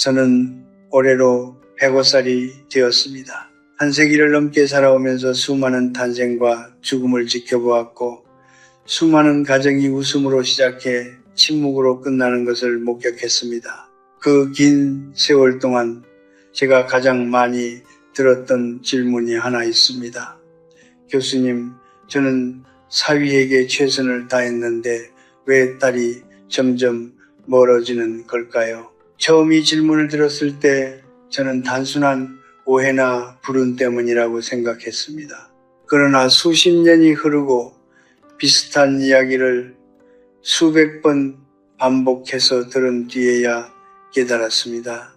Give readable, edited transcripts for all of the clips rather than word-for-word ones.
저는 올해로 105살이 되었습니다. 한 세기를 넘게 살아오면서 수많은 탄생과 죽음을 지켜보았고 수많은 가정이 웃음으로 시작해 침묵으로 끝나는 것을 목격했습니다. 그 긴 세월 동안 제가 가장 많이 들었던 질문이 하나 있습니다. 교수님, 저는 사위에게 최선을 다했는데 왜 딸이 점점 멀어지는 걸까요? 처음 이 질문을 들었을 때 저는 단순한 오해나 불운 때문이라고 생각했습니다. 그러나 수십 년이 흐르고 비슷한 이야기를 수백 번 반복해서 들은 뒤에야 깨달았습니다.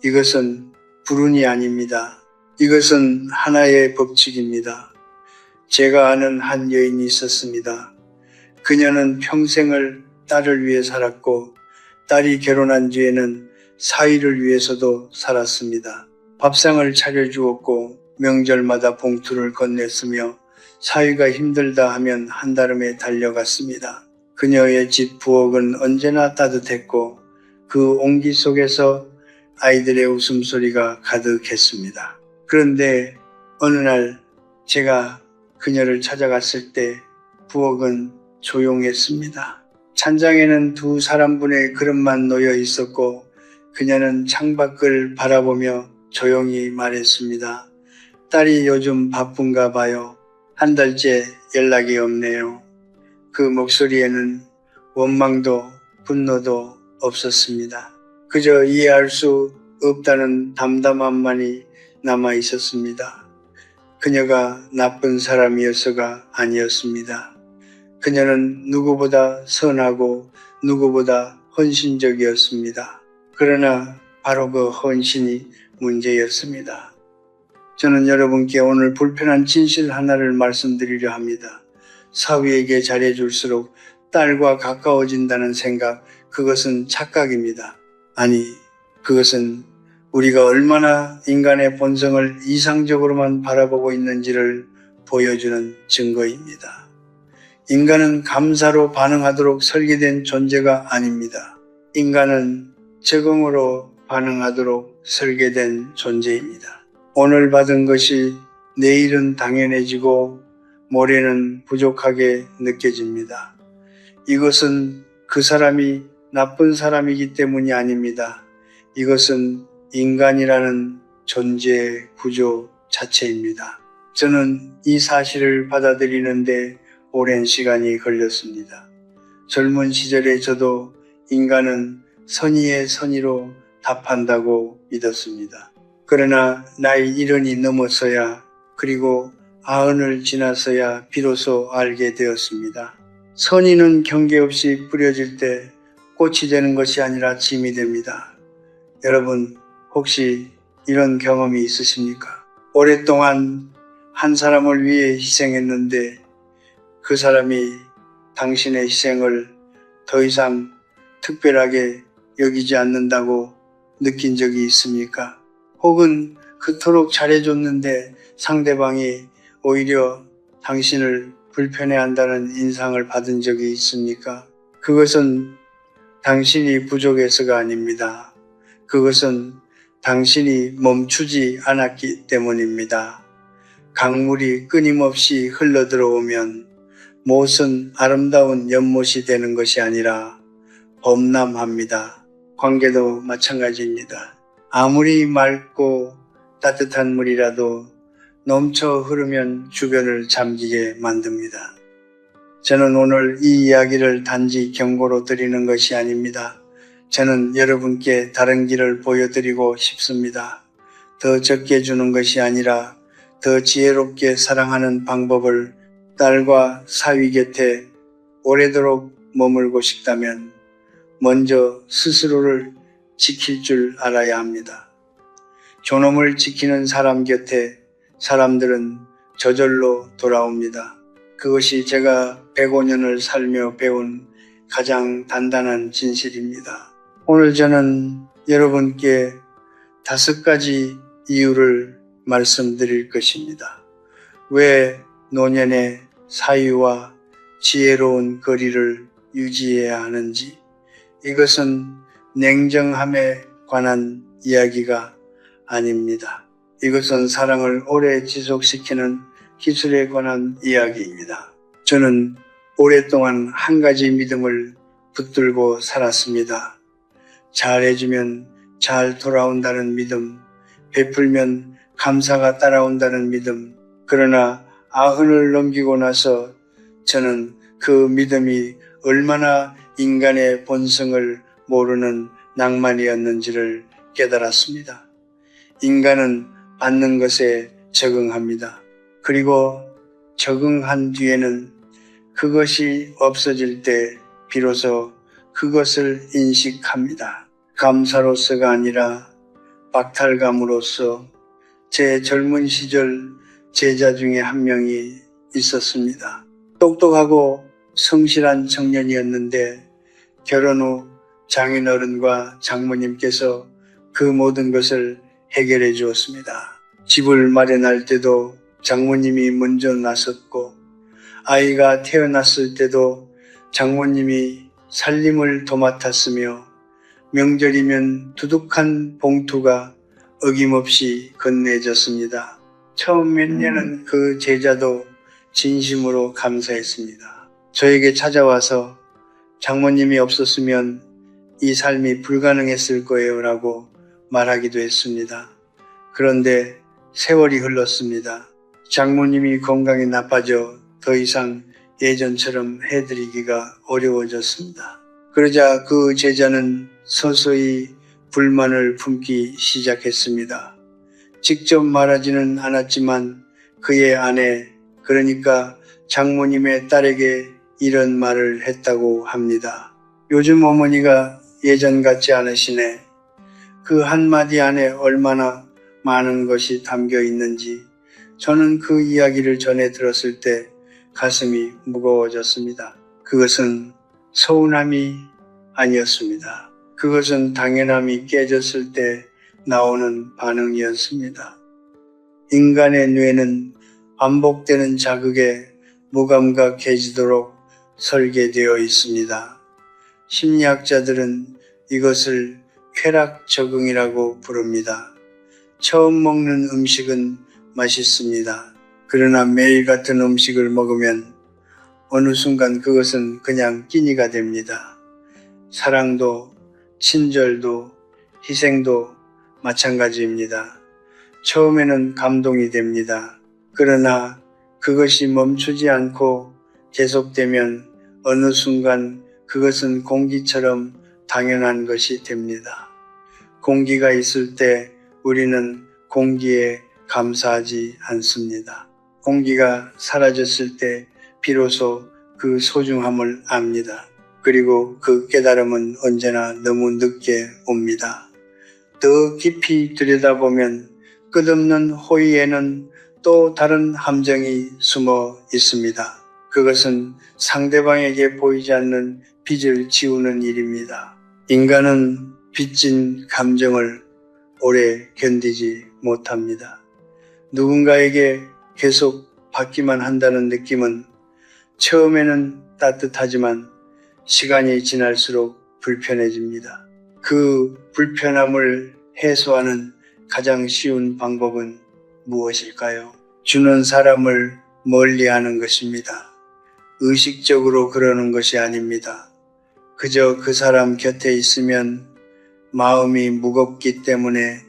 이것은 불운이 아닙니다. 이것은 하나의 법칙입니다. 제가 아는 한 여인이 있었습니다. 그녀는 평생을 딸을 위해 살았고 딸이 결혼한 뒤에는 사위를 위해서도 살았습니다. 밥상을 차려주었고 명절마다 봉투를 건넸으며 사위가 힘들다 하면 한달음에 달려갔습니다. 그녀의 집 부엌은 언제나 따뜻했고 그 온기 속에서 아이들의 웃음소리가 가득했습니다. 그런데 어느 날 제가 그녀를 찾아갔을 때 부엌은 조용했습니다. 찬장에는 두 사람분의 그릇만 놓여 있었고 그녀는 창밖을 바라보며 조용히 말했습니다. 딸이 요즘 바쁜가 봐요. 한 달째 연락이 없네요. 그 목소리에는 원망도 분노도 없었습니다. 그저 이해할 수 없다는 담담함만이 남아 있었습니다. 그녀가 나쁜 사람이어서가 아니었습니다. 그녀는 누구보다 선하고 누구보다 헌신적이었습니다. 그러나 바로 그 헌신이 문제였습니다. 저는 여러분께 오늘 불편한 진실 하나를 말씀드리려 합니다. 사위에게 잘해줄수록 딸과 가까워진다는 생각, 그것은 착각입니다. 아니, 그것은 우리가 얼마나 인간의 본성을 이상적으로만 바라보고 있는지를 보여주는 증거입니다. 인간은 감사로 반응하도록 설계된 존재가 아닙니다. 인간은 적응으로 반응하도록 설계된 존재입니다. 오늘 받은 것이 내일은 당연해지고 모레는 부족하게 느껴집니다. 이것은 그 사람이 나쁜 사람이기 때문이 아닙니다. 이것은 인간이라는 존재의 구조 자체입니다. 저는 이 사실을 받아들이는데 오랜 시간이 걸렸습니다. 젊은 시절에 저도 인간은 선의의 선의로 답한다고 믿었습니다. 그러나 나이 70이 넘어서야 그리고 90을 지나서야 비로소 알게 되었습니다. 선의는 경계 없이 뿌려질 때 꽃이 되는 것이 아니라 짐이 됩니다. 여러분, 혹시 이런 경험이 있으십니까? 오랫동안 한 사람을 위해 희생했는데 그 사람이 당신의 희생을 더 이상 특별하게 여기지 않는다고 느낀 적이 있습니까? 혹은 그토록 잘해줬는데 상대방이 오히려 당신을 불편해한다는 인상을 받은 적이 있습니까? 그것은 당신이 부족해서가 아닙니다. 그것은 당신이 멈추지 않았기 때문입니다. 강물이 끊임없이 흘러들어오면 못은 아름다운 연못이 되는 것이 아니라 범람합니다. 관계도 마찬가지입니다. 아무리 맑고 따뜻한 물이라도 넘쳐 흐르면 주변을 잠기게 만듭니다. 저는 오늘 이 이야기를 단지 경고로 드리는 것이 아닙니다. 저는 여러분께 다른 길을 보여드리고 싶습니다. 더 적게 주는 것이 아니라 더 지혜롭게 사랑하는 방법을 딸과 사위 곁에 오래도록 머물고 싶다면 먼저 스스로를 지킬 줄 알아야 합니다. 존엄을 지키는 사람 곁에 사람들은 저절로 돌아옵니다. 그것이 제가 105년을 살며 배운 가장 단단한 진실입니다. 오늘 저는 여러분께 5가지 이유를 말씀드릴 것입니다. 왜 노년의 사위와 지혜로운 거리를 유지해야 하는지, 이것은 냉정함의 관한 이야기가 아닙니다. 이것은 사랑을 오래 지속시키는 기술에 관한 이야기입니다. 저는 오랫동안 한 가지 믿음을 붙들고 살았습니다. 잘해주면 잘 돌아온다는 믿음, 베풀면 감사가 따라온다는 믿음. 그러나 아흔을 넘기고 나서 저는 그 믿음이 얼마나 인간의 본성을 모르는 낭만이었는지를 깨달았습니다. 인간은 받는 것에 적응합니다. 그리고 적응한 뒤에는 그것이 없어질 때 비로소 그것을 인식합니다. 감사로서가 아니라 박탈감으로써 제 젊은 시절 제자 중에 한 명이 있었습니다. 똑똑하고 성실한 청년이었는데 결혼 후 장인어른과 장모님께서 그 모든 것을 해결해 주었습니다. 집을 마련할 때도 장모님이 먼저 나섰고 아이가 태어났을 때도 장모님이 살림을 도맡았으며 명절이면 두둑한 봉투가 어김없이 건네졌습니다. 처음 몇 년은 그 제자도 진심으로 감사했습니다. 저에게 찾아와서 장모님이 없었으면 이 삶이 불가능했을 거예요 라고 말하기도 했습니다. 그런데 세월이 흘렀습니다. 장모님이 건강이 나빠져 더 이상 예전처럼 해드리기가 어려워졌습니다. 그러자 그 제자는 서서히 불만을 품기 시작했습니다. 직접 말하지는 않았지만 그의 아내, 그러니까 장모님의 딸에게 이런 말을 했다고 합니다. 요즘 어머니가 예전 같지 않으시네. 그 한마디 안에 얼마나 많은 것이 담겨 있는지 저는 그 이야기를 전해 들었을 때 가슴이 무거워졌습니다. 그것은 서운함이 아니었습니다. 그것은 당연함이 깨졌을 때 나오는 반응이었습니다. 인간의 뇌는 반복되는 자극에 무감각해지도록 설계되어 있습니다. 심리학자들은 이것을 쾌락 적응이라고 부릅니다. 처음 먹는 음식은 맛있습니다. 그러나 매일 같은 음식을 먹으면 어느 순간 그것은 그냥 끼니가 됩니다. 사랑도, 친절도, 희생도 마찬가지입니다. 처음에는 감동이 됩니다. 그러나 그것이 멈추지 않고 계속되면 어느 순간 그것은 공기처럼 당연한 것이 됩니다. 공기가 있을 때 우리는 공기에 감사하지 않습니다. 공기가 사라졌을 때 비로소 그 소중함을 압니다. 그리고 그 깨달음은 언제나 너무 늦게 옵니다. 더 깊이 들여다보면 끝없는 호의에는 또 다른 함정이 숨어 있습니다. 그것은 상대방에게 보이지 않는 빚을 지우는 일입니다. 인간은 빚진 감정을 오래 견디지 못합니다. 누군가에게 계속 받기만 한다는 느낌은 처음에는 따뜻하지만 시간이 지날수록 불편해집니다. 그 불편함을 해소하는 가장 쉬운 방법은 무엇일까요? 주는 사람을 멀리하는 것입니다. 의식적으로 그러는 것이 아닙니다. 그저 그 사람 곁에 있으면 마음이 무겁기 때문에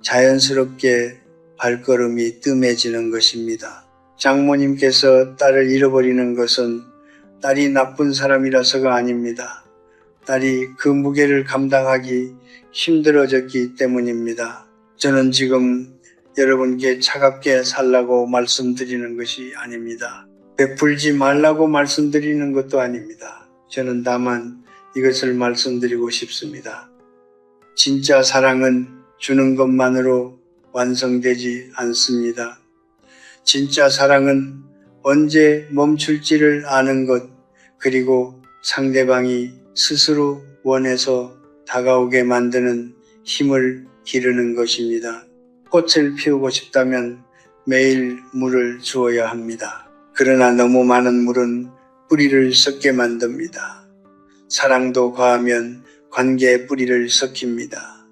자연스럽게 발걸음이 뜸해지는 것입니다. 장모님께서 딸을 잃어버리는 것은 딸이 나쁜 사람이라서가 아닙니다. 딸이 그 무게를 감당하기 힘들어졌기 때문입니다. 저는 지금 여러분께 차갑게 살라고 말씀드리는 것이 아닙니다. 베풀지 말라고 말씀드리는 것도 아닙니다. 저는 다만 이것을 말씀드리고 싶습니다. 진짜 사랑은 주는 것만으로 완성되지 않습니다. 진짜 사랑은 언제 멈출지를 아는 것, 그리고 상대방이 스스로 원해서 다가오게 만드는 힘을 기르는 것입니다. 꽃을 피우고 싶다면 매일 물을 주어야 합니다. 그러나 너무 많은 물은 뿌리를 썩게 만듭니다. 사랑도 과하면 관계의 뿌리를 썩힙니다.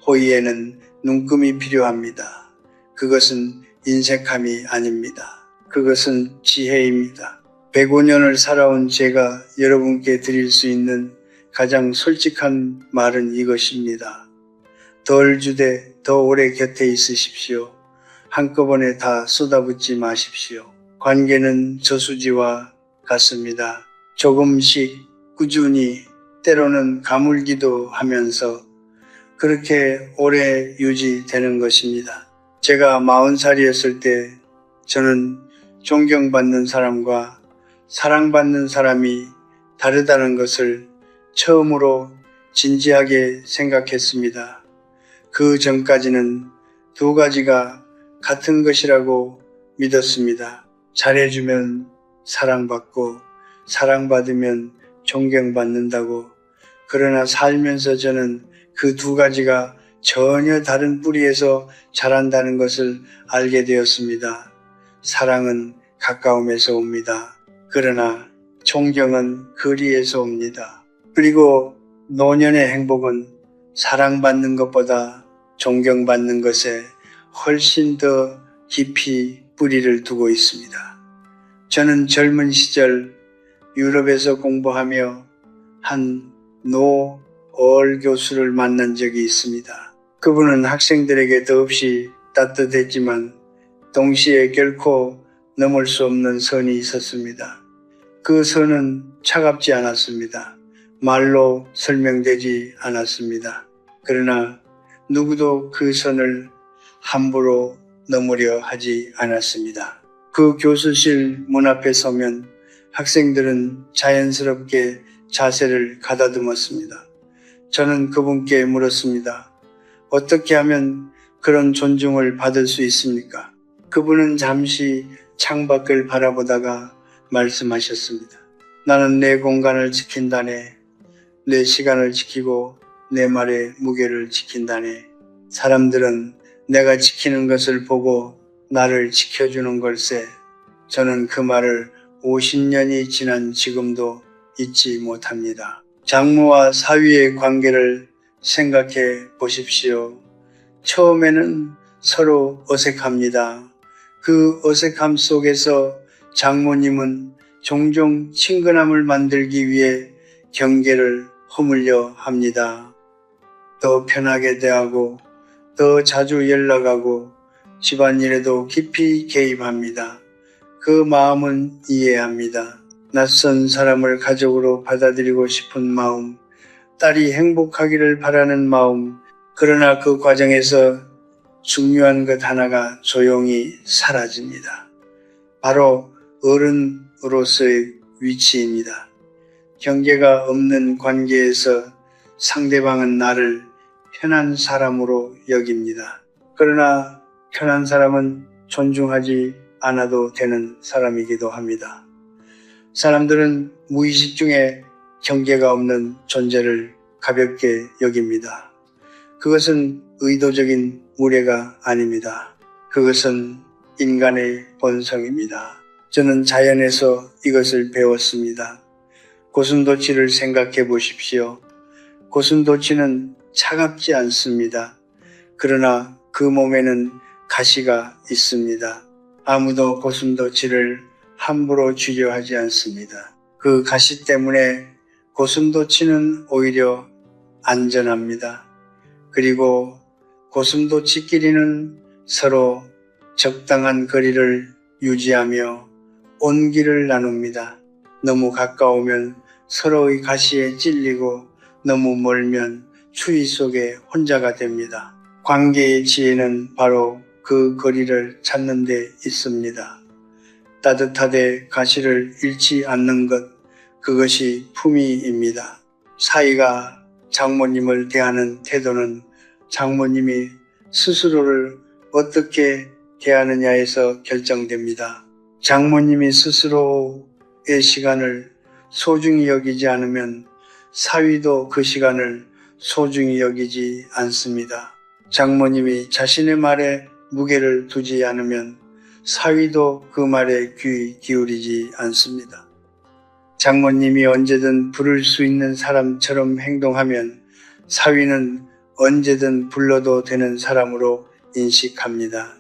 호의에는 눈금이 필요합니다. 그것은 인색함이 아닙니다. 그것은 지혜입니다. 105년을 살아온 제가 여러분께 드릴 수 있는 가장 솔직한 말은 이것입니다. 덜 주되 더 오래 곁에 있으십시오. 한꺼번에 다 쏟아붓지 마십시오. 관계는 저수지와 같습니다. 조금씩 꾸준히 때로는 가물기도 하면서 그렇게 오래 유지되는 것입니다. 제가 40살이었을 때 저는 존경받는 사람과 사랑받는 사람이 다르다는 것을 처음으로 진지하게 생각했습니다. 그 전까지는 두 가지가 같은 것이라고 믿었습니다. 잘해주면 사랑받고 사랑받으면 존경받는다고. 그러나 살면서 저는 그 두 가지가 전혀 다른 뿌리에서 자란다는 것을 알게 되었습니다. 사랑은 가까움에서 옵니다. 그러나 존경은 거리에서 옵니다. 그리고 노년의 행복은 사랑받는 것보다 존경받는 것에 훨씬 더 깊이 뿌리를 두고 있습니다. 저는 젊은 시절 유럽에서 공부하며 한 노얼 교수를 만난 적이 있습니다. 그분은 학생들에게 더없이 따뜻했지만 동시에 결코 넘을 수 없는 선이 있었습니다. 그 선은 차갑지 않았습니다. 말로 설명되지 않았습니다. 그러나 누구도 그 선을 함부로 넘으려 하지 않았습니다. 그 교수실 문 앞에 서면 학생들은 자연스럽게 자세를 가다듬었습니다. 저는 그분께 물었습니다. 어떻게 하면 그런 존중을 받을 수 있습니까? 그분은 잠시 창밖을 바라보다가 말씀하셨습니다. 나는 내 공간을 지킨다네. 내 시간을 지키고 내 말의 무게를 지킨다네. 사람들은 내가 지키는 것을 보고 나를 지켜주는 걸세. 저는 그 말을 50년이 지난 지금도 잊지 못합니다. 장모와 사위의 관계를 생각해 보십시오. 처음에는 서로 어색합니다. 그 어색함 속에서 장모님은 종종 친근함을 만들기 위해 경계를 허물려 합니다. 더 편하게 대하고 더 자주 연락하고 집안일에도 깊이 개입합니다. 그 마음은 이해합니다. 낯선 사람을 가족으로 받아들이고 싶은 마음, 딸이 행복하기를 바라는 마음, 그러나 그 과정에서 중요한 것 하나가 조용히 사라집니다. 바로 어른으로서의 위치입니다. 경계가 없는 관계에서 상대방은 나를 편한 사람으로 여깁니다. 그러나 편한 사람은 존중하지 않아도 되는 사람이기도 합니다. 사람들은 무의식 중에 경계가 없는 존재를 가볍게 여깁니다. 그것은 의도적인 무례가 아닙니다. 그것은 인간의 본성입니다. 저는 자연에서 이것을 배웠습니다. 고슴도치를 생각해 보십시오. 고슴도치는 차갑지 않습니다. 그러나 그 몸에는 가시가 있습니다. 아무도 고슴도치를 함부로 쥐려 하지 않습니다. 그 가시 때문에 고슴도치는 오히려 안전합니다. 그리고 고슴도치끼리는 서로 적당한 거리를 유지하며 온기를 나눕니다. 너무 가까우면 서로의 가시에 찔리고 너무 멀면 추위 속에 혼자가 됩니다. 관계의 지혜는 바로 그 거리를 찾는 데 있습니다. 따뜻하되 가시를 잃지 않는 것, 그것이 품위입니다. 사위가 장모님을 대하는 태도는 장모님이 스스로를 어떻게 대하느냐에서 결정됩니다. 장모님이 스스로의 시간을 소중히 여기지 않으면 사위도 그 시간을 소중히 여기지 않습니다. 장모님이 자신의 말에 무게를 두지 않으면 사위도 그 말에 귀 기울이지 않습니다. 장모님이 언제든 부를 수 있는 사람처럼 행동하면 사위는 언제든 불러도 되는 사람으로 인식합니다.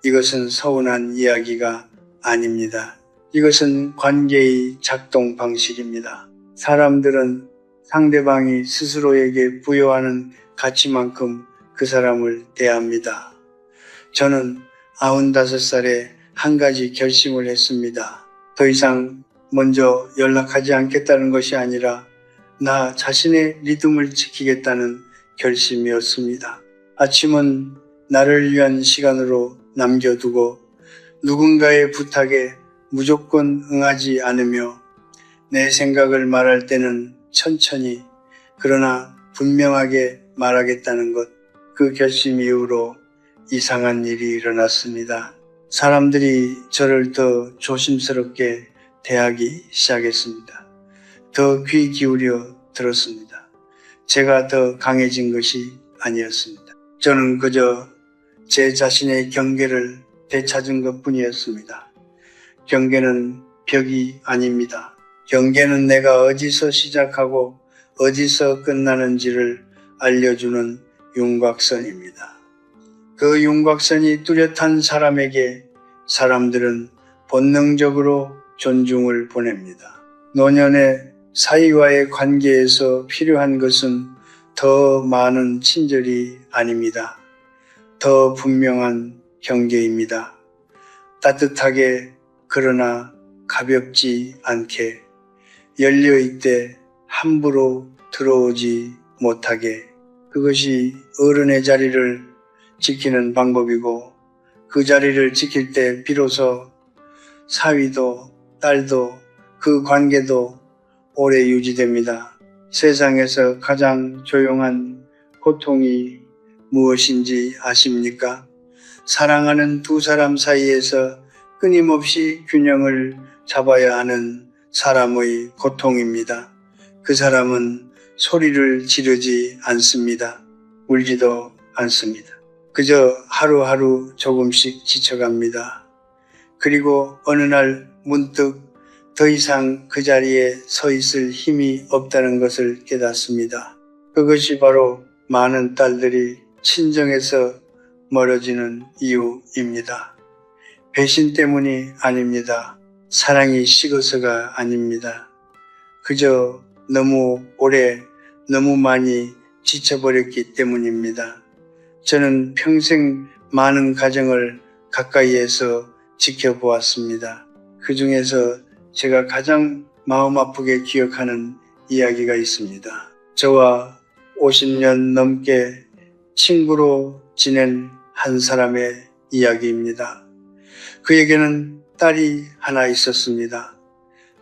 이것은 서운한 이야기가 아닙니다. 이것은 관계의 작동 방식입니다. 사람들은 상대방이 스스로에게 부여하는 가치만큼 그 사람을 대합니다. 저는 95살에 한 가지 결심을 했습니다. 더 이상 먼저 연락하지 않겠다는 것이 아니라 나 자신의 리듬을 지키겠다는 결심이었습니다. 아침은 나를 위한 시간으로 남겨두고 누군가의 부탁에 무조건 응하지 않으며 내 생각을 말할 때는 천천히 그러나 분명하게 말하겠다는 것. 그 결심 이후로 이상한 일이 일어났습니다. 사람들이 저를 더 조심스럽게 대하기 시작했습니다. 더 귀 기울여 들었습니다. 제가 더 강해진 것이 아니었습니다. 저는 그저 제 자신의 경계를 되찾은 것뿐이었습니다. 경계는 벽이 아닙니다. 경계는 내가 어디서 시작하고 어디서 끝나는지를 알려주는 윤곽선입니다. 그 윤곽선이 뚜렷한 사람에게 사람들은 본능적으로 존중을 보냅니다. 노년의 사이와의 관계에서 필요한 것은 더 많은 친절이 아닙니다. 더 분명한 경계입니다. 따뜻하게 그러나 가볍지 않게 열려있되 함부로 들어오지 못하게 그것이 어른의 자리를 지키는 방법이고 그 자리를 지킬 때 비로소 사위도 딸도 그 관계도 오래 유지됩니다. 세상에서 가장 조용한 고통이 무엇인지 아십니까? 사랑하는 두 사람 사이에서 끊임없이 균형을 잡아야 하는 사람의 고통입니다. 그 사람은 소리를 지르지 않습니다. 울지도 않습니다. 그저 하루하루 조금씩 지쳐갑니다. 그리고 어느 날 문득 더 이상 그 자리에 서 있을 힘이 없다는 것을 깨닫습니다. 그것이 바로 많은 딸들이 친정에서 멀어지는 이유입니다. 배신 때문이 아닙니다. 사랑이 식어서가 아닙니다. 그저 너무 오래 너무 많이 지쳐버렸기 때문입니다. 저는 평생 많은 가정을 가까이에서 지켜보았습니다. 그 중에서 제가 가장 마음 아프게 기억하는 이야기가 있습니다. 저와 50년 넘게 친구로 지낸 한 사람의 이야기입니다. 그에게는 딸이 하나 있었습니다.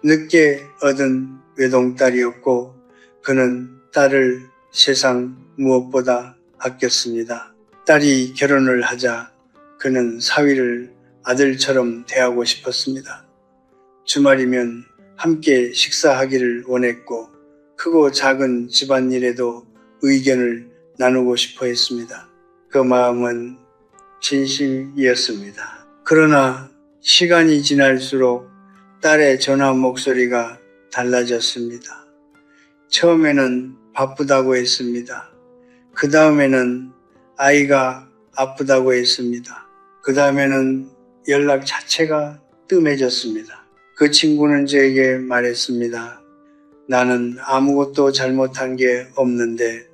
늦게 얻은 외동딸이었고 그는 딸을 세상 무엇보다 아꼈습니다. 딸이 결혼을 하자 그는 사위를 아들처럼 대하고 싶었습니다. 주말이면 함께 식사하기를 원했고 크고 작은 집안일에도 의견을 나누고 싶어 했습니다. 그 마음은 진심이었습니다. 그러나 시간이 지날수록 딸의 전화 목소리가 달라졌습니다. 처음에는 바쁘다고 했습니다. 그 다음에는 아이가 아프다고 했습니다. 그 다음에는 연락 자체가 뜸해졌습니다. 그 친구는 저에게 말했습니다. 나는 아무것도 잘못한 게 없는데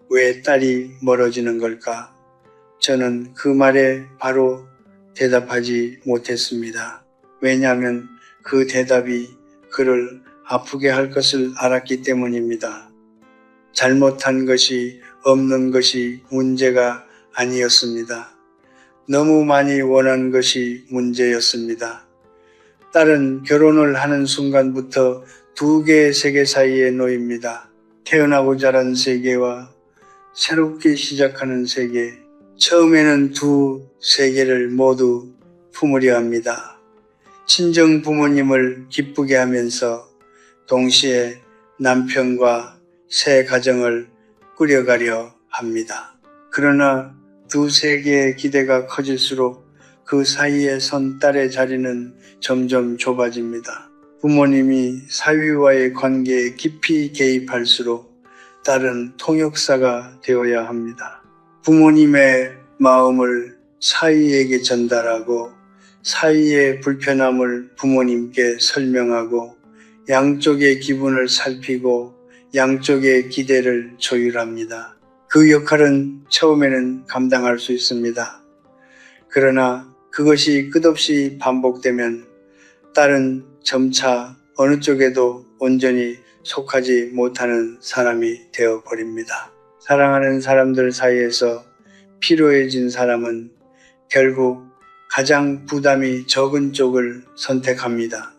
왜 딸이 멀어지는 걸까? 저는 그 말에 바로 대답하지 못했습니다. 왜냐하면 그 대답이 그를 아프게 할 것을 알았기 때문입니다. 잘못한 것이 없는 것이 문제가 아니었습니다. 너무 많이 원한 것이 문제였습니다. 딸은 결혼을 하는 순간부터 두 개 세계 사이에 놓입니다. 태어나고 자란 세계와 새롭게 시작하는 세계. 처음에는 두 세계를 모두 품으려 합니다. 친정 부모님을 기쁘게 하면서 동시에 남편과 새 가정을 꾸려가려 합니다. 그러나 두 세계의 기대가 커질수록 그 사이에 선 딸의 자리는 점점 좁아집니다. 부모님이 사위와의 관계에 깊이 개입할수록 따른 통역사가 되어야 합니다. 부모님의 마음을 사위에게 전달하고 사위의 불편함을 부모님께 설명하고 양쪽의 기분을 살피고 양쪽의 기대를 조율합니다. 그 역할은 처음에는 감당할 수 있습니다. 그러나 그것이 끝없이 반복되면 딸은 점차 어느 쪽에도 온전히 속하지 못하는 사람이 되어버립니다. 사랑하는 사람들 사이에서 필요해진 사람은 결국 가장 부담이 적은 쪽을 선택합니다.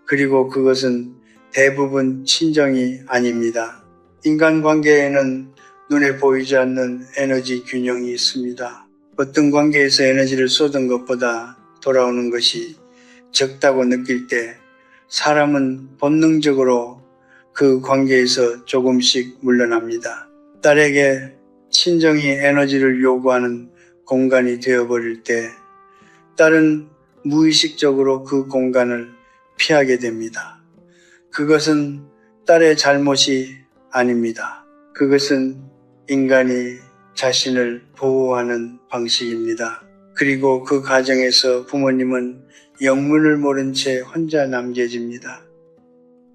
그리고 그것은 대부분 친정이 아닙니다. 인간관계에는 눈에 보이지 않는 에너지 균형이 있습니다. 어떤 관계에서 에너지를 쏟은 것보다 돌아오는 것이 적다고 느낄 때 사람은 본능적으로 그 관계에서 조금씩 물러납니다. 딸에게 친정이 에너지를 요구하는 공간이 되어버릴 때 딸은 무의식적으로 그 공간을 피하게 됩니다. 그것은 딸의 잘못이 아닙니다. 그것은 인간이 자신을 보호하는 방식입니다. 그리고 그 과정에서 부모님은 영문을 모른 채 혼자 남겨집니다.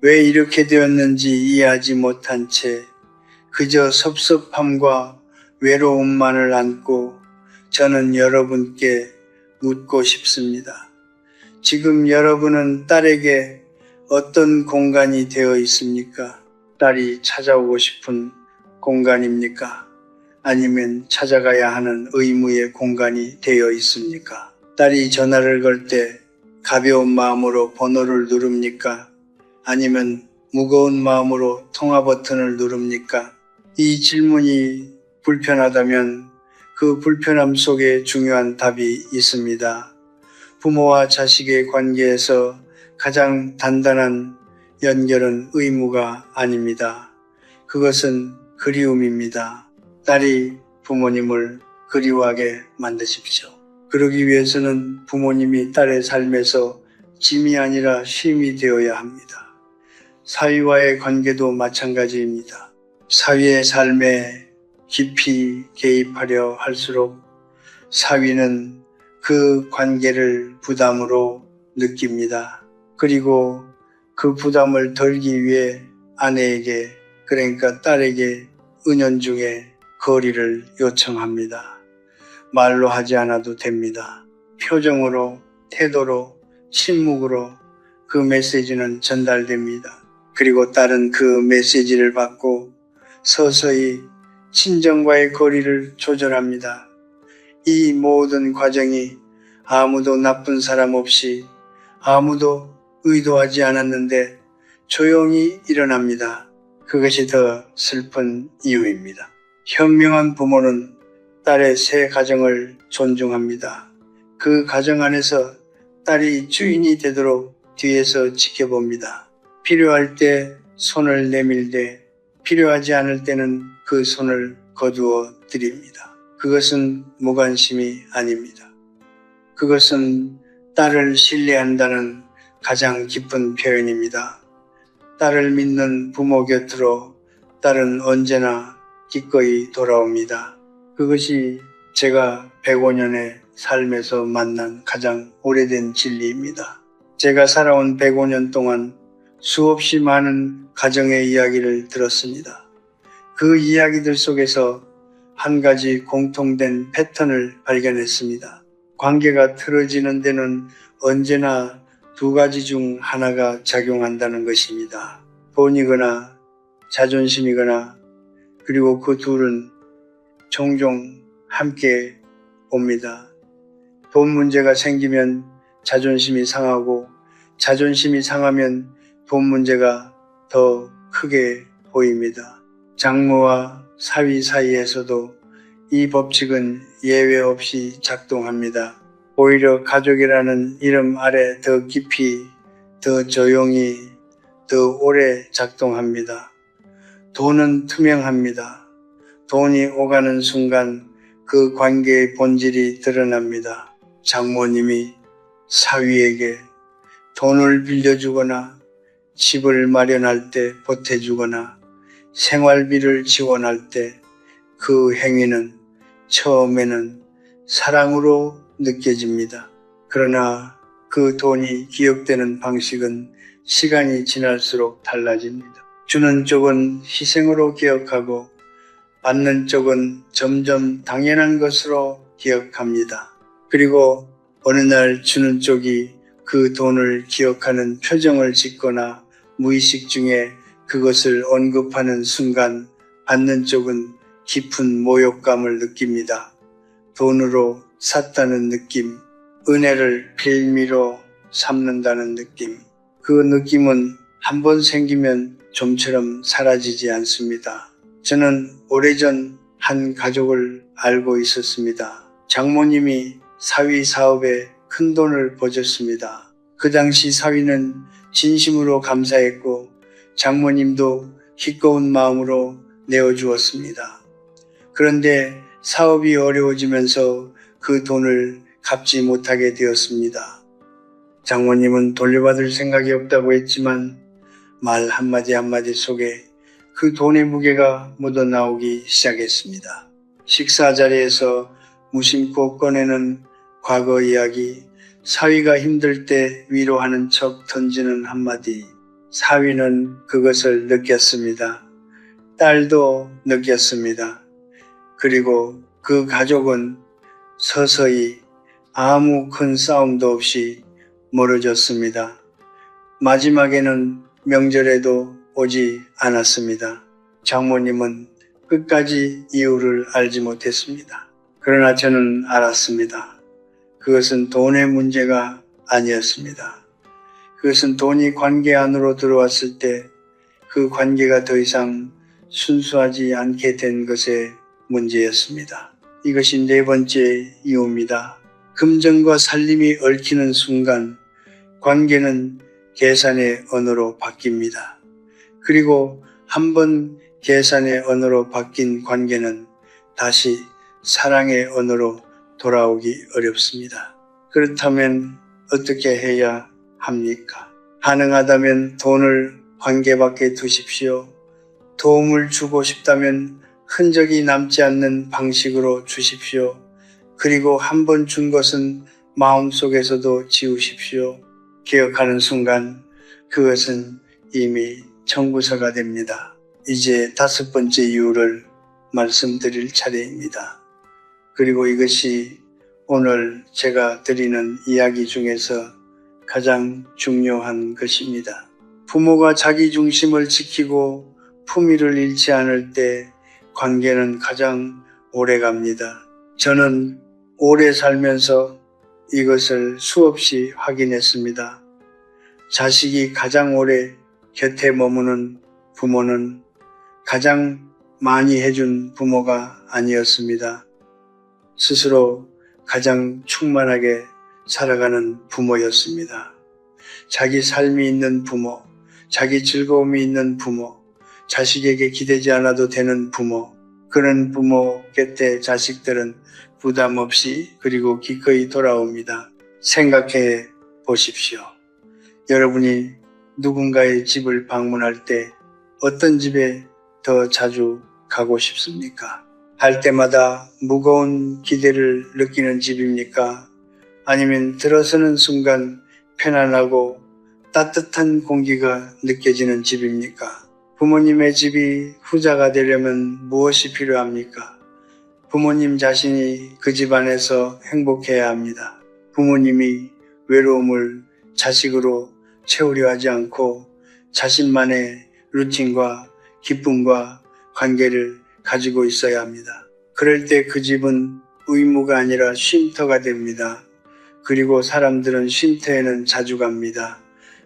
왜 이렇게 되었는지 이해하지 못한 채 그저 섭섭함과 외로움만을 안고 저는 여러분께 묻고 싶습니다. 지금 여러분은 딸에게 어떤 공간이 되어 있습니까? 딸이 찾아오고 싶은 공간입니까? 아니면 찾아가야 하는 의무의 공간이 되어 있습니까? 딸이 전화를 걸 때 가벼운 마음으로 번호를 누릅니까? 아니면 무거운 마음으로 통화 버튼을 누릅니까? 이 질문이 불편하다면 그 불편함 속에 중요한 답이 있습니다. 부모와 자식의 관계에서 가장 단단한 연결은 의무가 아닙니다. 그것은 그리움입니다. 딸이 부모님을 그리워하게 만드십시오. 그러기 위해서는 부모님이 딸의 삶에서 짐이 아니라 쉼이 되어야 합니다. 사위와의 관계도 마찬가지입니다. 사위의 삶에 깊이 개입하려 할수록 사위는 그 관계를 부담으로 느낍니다. 그리고 그 부담을 덜기 위해 아내에게, 그러니까 딸에게 은연중에 거리를 요청합니다. 말로 하지 않아도 됩니다. 표정으로, 태도로, 침묵으로 그 메시지는 전달됩니다. 그리고 딸은 그 메시지를 받고 서서히 친정과의 거리를 조절합니다. 이 모든 과정이 아무도 나쁜 사람 없이 아무도 의도하지 않았는데 조용히 일어납니다. 그것이 더 슬픈 이유입니다. 현명한 부모는 딸의 새 가정을 존중합니다. 그 가정 안에서 딸이 주인이 되도록 뒤에서 지켜봅니다. 필요할 때 손을 내밀되 필요하지 않을 때는 그 손을 거두어 드립니다. 그것은 무관심이 아닙니다. 그것은 딸을 신뢰한다는 가장 깊은 표현입니다. 딸을 믿는 부모 곁으로 딸은 언제나 기꺼이 돌아옵니다. 그것이 제가 105년의 삶에서 만난 가장 오래된 진리입니다. 제가 살아온 105년 동안 수없이 많은 가정의 이야기를 들었습니다. 그 이야기들 속에서 한 가지 공통된 패턴을 발견했습니다. 관계가 틀어지는 데는 언제나 두 가지 중 하나가 작용한다는 것입니다. 돈이거나 자존심이거나, 그리고 그 둘은 종종 함께 옵니다. 돈 문제가 생기면 자존심이 상하고, 자존심이 상하면 돈 문제가 더 크게 보입니다. 장모와 사위 사이에서도 이 법칙은 예외 없이 작동합니다. 오히려 가족이라는 이름 아래 더 깊이, 더 조용히, 더 오래 작동합니다. 돈은 투명합니다. 돈이 오가는 순간 그 관계의 본질이 드러납니다. 장모님이 사위에게 돈을 빌려주거나 집을 마련할 때 보태주거나 생활비를 지원할 때 그 행위는 처음에는 사랑으로 느껴집니다. 그러나 그 돈이 기억되는 방식은 시간이 지날수록 달라집니다. 주는 쪽은 희생으로 기억하고 받는 쪽은 점점 당연한 것으로 기억합니다. 그리고 어느 날 주는 쪽이 그 돈을 기억하는 표정을 짓거나 무의식 중에 그것을 언급하는 순간 받는 쪽은 깊은 모욕감을 느낍니다. 돈으로 샀다는 느낌, 은혜를 빌미로 삼는다는 느낌. 그 느낌은 한번 생기면 좀처럼 사라지지 않습니다. 저는 오래전 한 가족을 알고 있었습니다. 장모님이 사위 사업에 큰 돈을 버셨습니다. 그 당시 사위는 진심으로 감사했고 장모님도 기꺼운 마음으로 내어주었습니다. 그런데 사업이 어려워지면서 그 돈을 갚지 못하게 되었습니다. 장모님은 돌려받을 생각이 없다고 했지만 말 한마디 한마디 속에 그 돈의 무게가 묻어나오기 시작했습니다. 식사 자리에서 무심코 꺼내는 과거 이야기, 사위가 힘들 때 위로하는 척 던지는 한마디. 사위는 그것을 느꼈습니다. 딸도 느꼈습니다. 그리고 그 가족은 서서히 아무 큰 싸움도 없이 멀어졌습니다. 마지막에는 명절에도 오지 않았습니다. 장모님은 끝까지 이유를 알지 못했습니다. 그러나 저는 알았습니다. 그것은 돈의 문제가 아니었습니다. 그것은 돈이 관계 안으로 들어왔을 때 그 관계가 더 이상 순수하지 않게 된 것의 문제였습니다. 이것이 네 번째 이유입니다. 금전과 살림이 얽히는 순간 관계는 계산의 언어로 바뀝니다. 그리고 한번 계산의 언어로 바뀐 관계는 다시 사랑의 언어로 돌아오기 어렵습니다. 그렇다면 어떻게 해야 합니까? 가능하다면 돈을 관계 밖에 두십시오. 도움을 주고 싶다면 흔적이 남지 않는 방식으로 주십시오. 그리고 한 번 준 것은 마음속에서도 지우십시오. 기억하는 순간 그것은 이미 청구서가 됩니다. 이제 다섯 번째 이유를 말씀드릴 차례입니다. 그리고 이것이 오늘 제가 드리는 이야기 중에서 가장 중요한 것입니다. 부모가 자기 중심을 지키고 품위를 잃지 않을 때 관계는 가장 오래 갑니다. 저는 오래 살면서 이것을 수없이 확인했습니다. 자식이 가장 오래 곁에 머무는 부모는 가장 많이 해준 부모가 아니었습니다. 스스로 가장 충만하게 살아가는 부모였습니다. 자기 삶이 있는 부모, 자기 즐거움이 있는 부모, 자식에게 기대지 않아도 되는 부모, 그런 부모 곁에 자식들은 부담 없이 그리고 기꺼이 돌아옵니다. 생각해 보십시오. 여러분이 누군가의 집을 방문할 때 어떤 집에 더 자주 가고 싶습니까? 할 때마다 무거운 기대를 느끼는 집입니까? 아니면 들어서는 순간 편안하고 따뜻한 공기가 느껴지는 집입니까? 부모님의 집이 후자가 되려면 무엇이 필요합니까? 부모님 자신이 그 집 안에서 행복해야 합니다. 부모님이 외로움을 자식으로 채우려 하지 않고 자신만의 루틴과 기쁨과 관계를 가지고 있어야 합니다. 그럴 때 그 집은 의무가 아니라 쉼터가 됩니다. 그리고 사람들은 쉼터에는 자주 갑니다.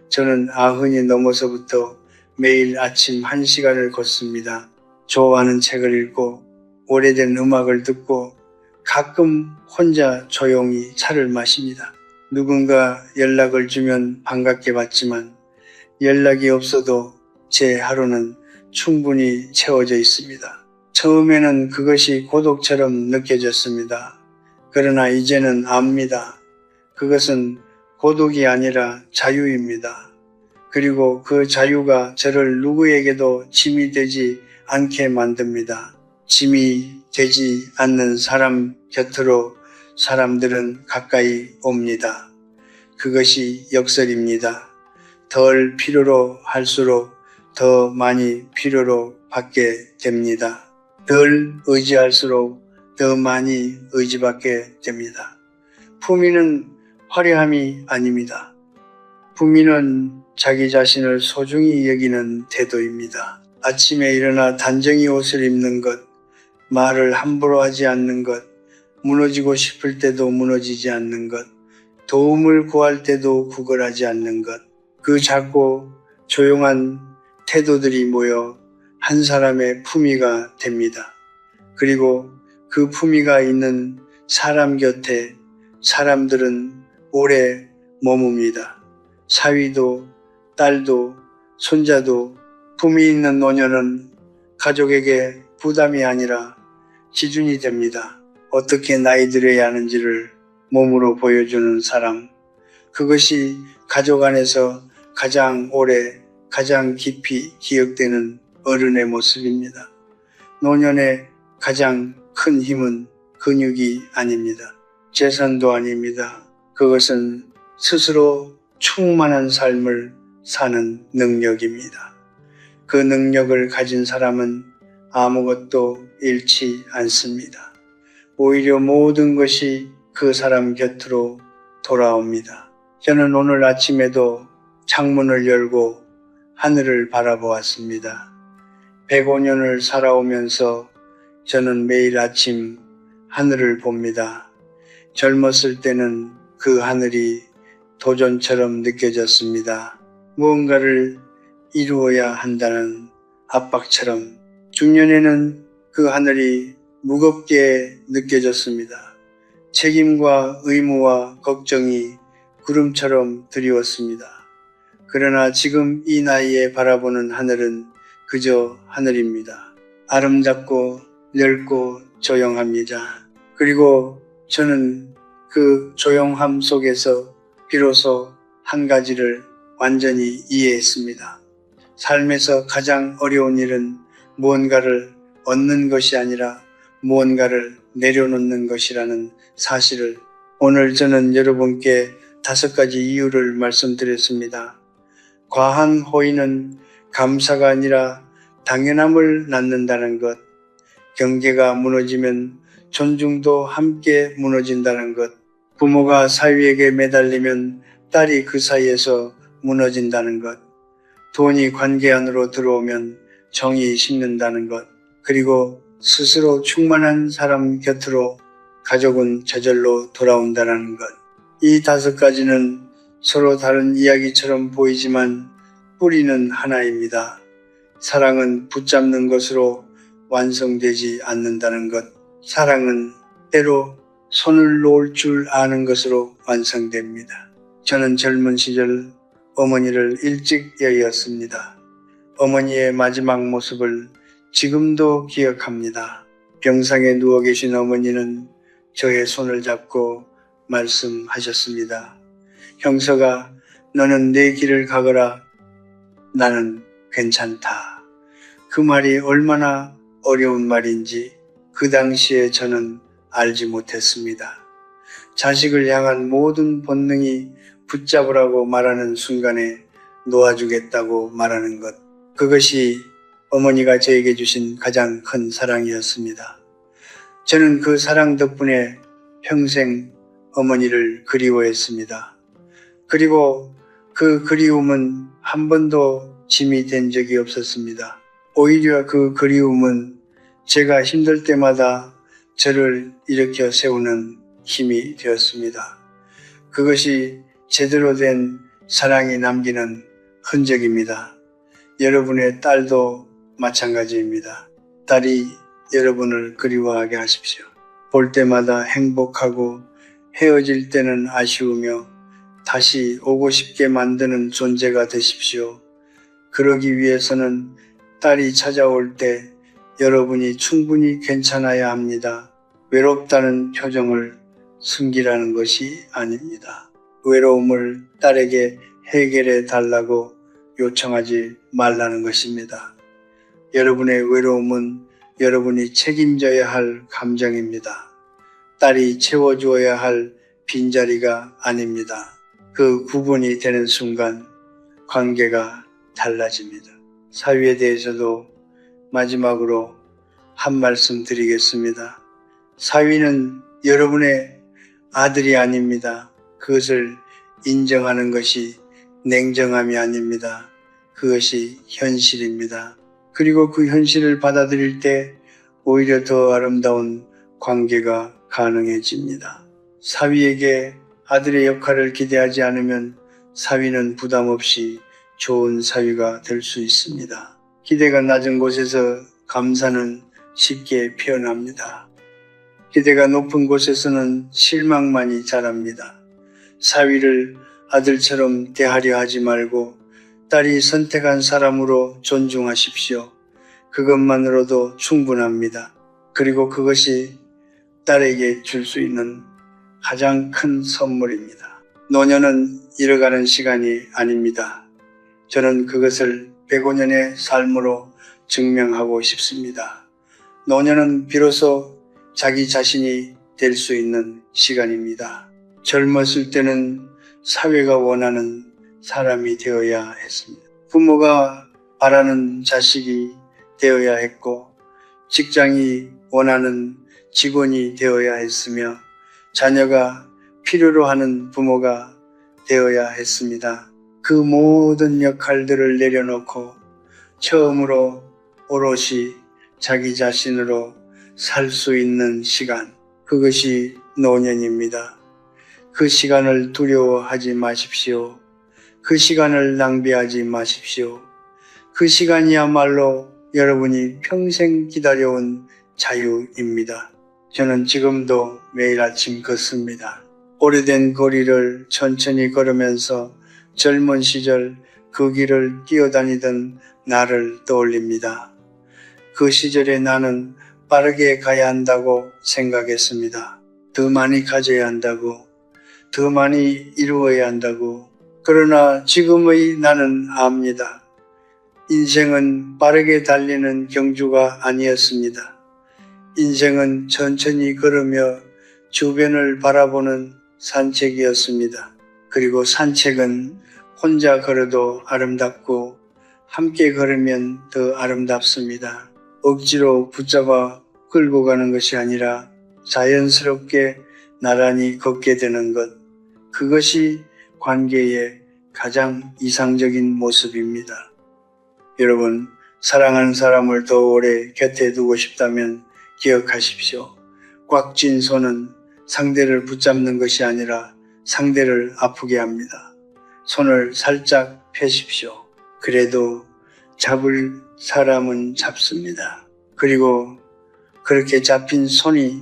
저는 90이 넘어서부터 매일 아침 1시간을 걷습니다. 좋아하는 책을 읽고 오래된 음악을 듣고 가끔 혼자 조용히 차를 마십니다. 누군가 연락을 주면 반갑게 받지만 연락이 없어도 제 하루는 충분히 채워져 있습니다. 처음에는 그것이 고독처럼 느껴졌습니다. 그러나 이제는 압니다. 그것은 고독이 아니라 자유입니다. 그리고 그 자유가 저를 누구에게도 짐이 되지 않게 만듭니다. 짐이 되지 않는 사람 곁으로 사람들은 가까이 옵니다. 그것이 역설입니다. 덜 필요로 할수록 더 많이 필요로 받게 됩니다. 덜 의지할수록 더 많이 의지받게 됩니다. 품위는 화려함이 아닙니다. 품위는 자기 자신을 소중히 여기는 태도입니다. 아침에 일어나 단정히 옷을 입는 것, 말을 함부로 하지 않는 것, 무너지고 싶을 때도 무너지지 않는 것, 도움을 구할 때도 구걸하지 않는 것, 그 작고 조용한 태도들이 모여 한 사람의 품위가 됩니다. 그리고 그 품위가 있는 사람 곁에 사람들은 오래 머뭅니다. 사위도, 딸도, 손자도 품위 있는 노년은 가족에게 부담이 아니라 기준이 됩니다. 어떻게 나이 들어야 하는지를 몸으로 보여주는 사람, 그것이 가족 안에서 가장 오래, 가장 깊이 기억되는 어른의 모습입니다. 노년의 가장 큰 힘은 근육이 아닙니다. 재산도 아닙니다. 그것은 스스로 충만한 삶을 사는 능력입니다. 그 능력을 가진 사람은 아무것도 잃지 않습니다. 오히려 모든 것이 그 사람 곁으로 돌아옵니다. 저는 오늘 아침에도 창문을 열고 하늘을 바라보았습니다. 105년을 살아오면서 저는 매일 아침 하늘을 봅니다. 젊었을 때는 그 하늘이 도전처럼 느껴졌습니다. 무언가를 이루어야 한다는 압박처럼. 중년에는 그 하늘이 무겁게 느껴졌습니다. 책임과 의무와 걱정이 구름처럼 드리웠습니다. 그러나 지금 이 나이에 바라보는 하늘은 그저 하늘입니다. 아름답고 넓고 조용합니다. 그리고 저는 그 조용함 속에서 비로소 한 가지를 완전히 이해했습니다. 삶에서 가장 어려운 일은 무언가를 얻는 것이 아니라 무언가를 내려놓는 것이라는 사실을 오늘 저는 여러분께 5가지 이유를 말씀드렸습니다. 과한 호의는 감사가 아니라 당연함을 낳는다는 것, 경계가 무너지면 존중도 함께 무너진다는 것, 부모가 사위에게 매달리면 딸이 그 사이에서 무너진다는 것, 돈이 관계 안으로 들어오면 정이 식는다는 것, 그리고 스스로 충만한 사람 곁으로 가족은 저절로 돌아온다는 것. 이 5가지는 서로 다른 이야기처럼 보이지만 뿌리는 하나입니다. 사랑은 붙잡는 것으로 완성되지 않는다는 것. 사랑은 때로 손을 놓을 줄 아는 것으로 완성됩니다. 저는 젊은 시절 어머니를 일찍 여의었습니다. 어머니의 마지막 모습을 지금도 기억합니다. 병상에 누워 계신 어머니는 저의 손을 잡고 말씀하셨습니다. 형서가 너는 내 길을 가거라. 나는 괜찮다. 그 말이 얼마나 어려운 말인지 그 당시에 저는 알지 못했습니다. 자식을 향한 모든 본능이 붙잡으라고 말하는 순간에 놓아주겠다고 말하는 것. 그것이 어머니가 저에게 주신 가장 큰 사랑이었습니다. 저는 그 사랑 덕분에 평생 어머니를 그리워했습니다. 그리고 그 그리움은 한 번도 짐이 된 적이 없었습니다. 오히려 그 그리움은 제가 힘들 때마다 저를 일으켜 세우는 힘이 되었습니다. 그것이 제대로 된 사랑이 남기는 흔적입니다. 여러분의 딸도 마찬가지입니다. 딸이 여러분을 그리워하게 하십시오. 볼 때마다 행복하고 헤어질 때는 아쉬우며 다시 오고 싶게 만드는 존재가 되십시오. 그러기 위해서는 딸이 찾아올 때 여러분이 충분히 괜찮아야 합니다. 외롭다는 표정을 숨기라는 것이 아닙니다. 외로움을 딸에게 해결해 달라고 요청하지 말라는 것입니다. 여러분의 외로움은 여러분이 책임져야 할 감정입니다. 딸이 채워주어야 할 빈자리가 아닙니다. 그 구분이 되는 순간 관계가 달라집니다. 사위에 대해서도 마지막으로 한 말씀 드리겠습니다. 사위는 여러분의 아들이 아닙니다. 그것을 인정하는 것이 냉정함이 아닙니다. 그것이 현실입니다. 그리고 그 현실을 받아들일 때 오히려 더 아름다운 관계가 가능해집니다. 사위에게 아들의 역할을 기대하지 않으면 사위는 부담 없이 좋은 사위가 될 수 있습니다. 기대가 낮은 곳에서 감사는 쉽게 피어납니다. 기대가 높은 곳에서는 실망만이 자랍니다. 사위를 아들처럼 대하려 하지 말고 딸이 선택한 사람으로 존중하십시오. 그것만으로도 충분합니다. 그리고 그것이 딸에게 줄 수 있는 가장 큰 선물입니다. 노년은 잃어가는 시간이 아닙니다. 저는 그것을 105년의 삶으로 증명하고 싶습니다. 노년은 비로소 자기 자신이 될 수 있는 시간입니다. 젊었을 때는 사회가 원하는 사람이 되어야 했습니다. 부모가 바라는 자식이 되어야 했고 직장이 원하는 직원이 되어야 했으며 자녀가 필요로 하는 부모가 되어야 했습니다. 그 모든 역할들을 내려놓고 처음으로 오롯이 자기 자신으로 살 수 있는 시간, 그것이 노년입니다. 그 시간을 두려워하지 마십시오. 그 시간을 낭비하지 마십시오. 그 시간이야말로 여러분이 평생 기다려온 자유입니다. 저는 지금도 매일 아침 걷습니다. 오래된 거리를 천천히 걸으면서 젊은 시절 그 길을 뛰어다니던 나를 떠올립니다. 그 시절에 나는 빠르게 가야 한다고 생각했습니다. 더 많이 가져야 한다고, 더 많이 이루어야 한다고. 그러나 지금의 나는 압니다. 인생은 빠르게 달리는 경주가 아니었습니다. 인생은 천천히 걸으며 주변을 바라보는 산책이었습니다. 그리고 산책은 혼자 걸어도 아름답고 함께 걸으면 더 아름답습니다. 억지로 붙잡아 끌고 가는 것이 아니라 자연스럽게 나란히 걷게 되는 것, 그것이 관계의 가장 이상적인 모습입니다. 여러분, 사랑하는 사람을 더 오래 곁에 두고 싶다면 기억하십시오. 꽉 쥔 손은 상대를 붙잡는 것이 아니라 상대를 아프게 합니다. 손을 살짝 펴십시오. 그래도 잡을 사람은 잡습니다. 그리고 그렇게 잡힌 손이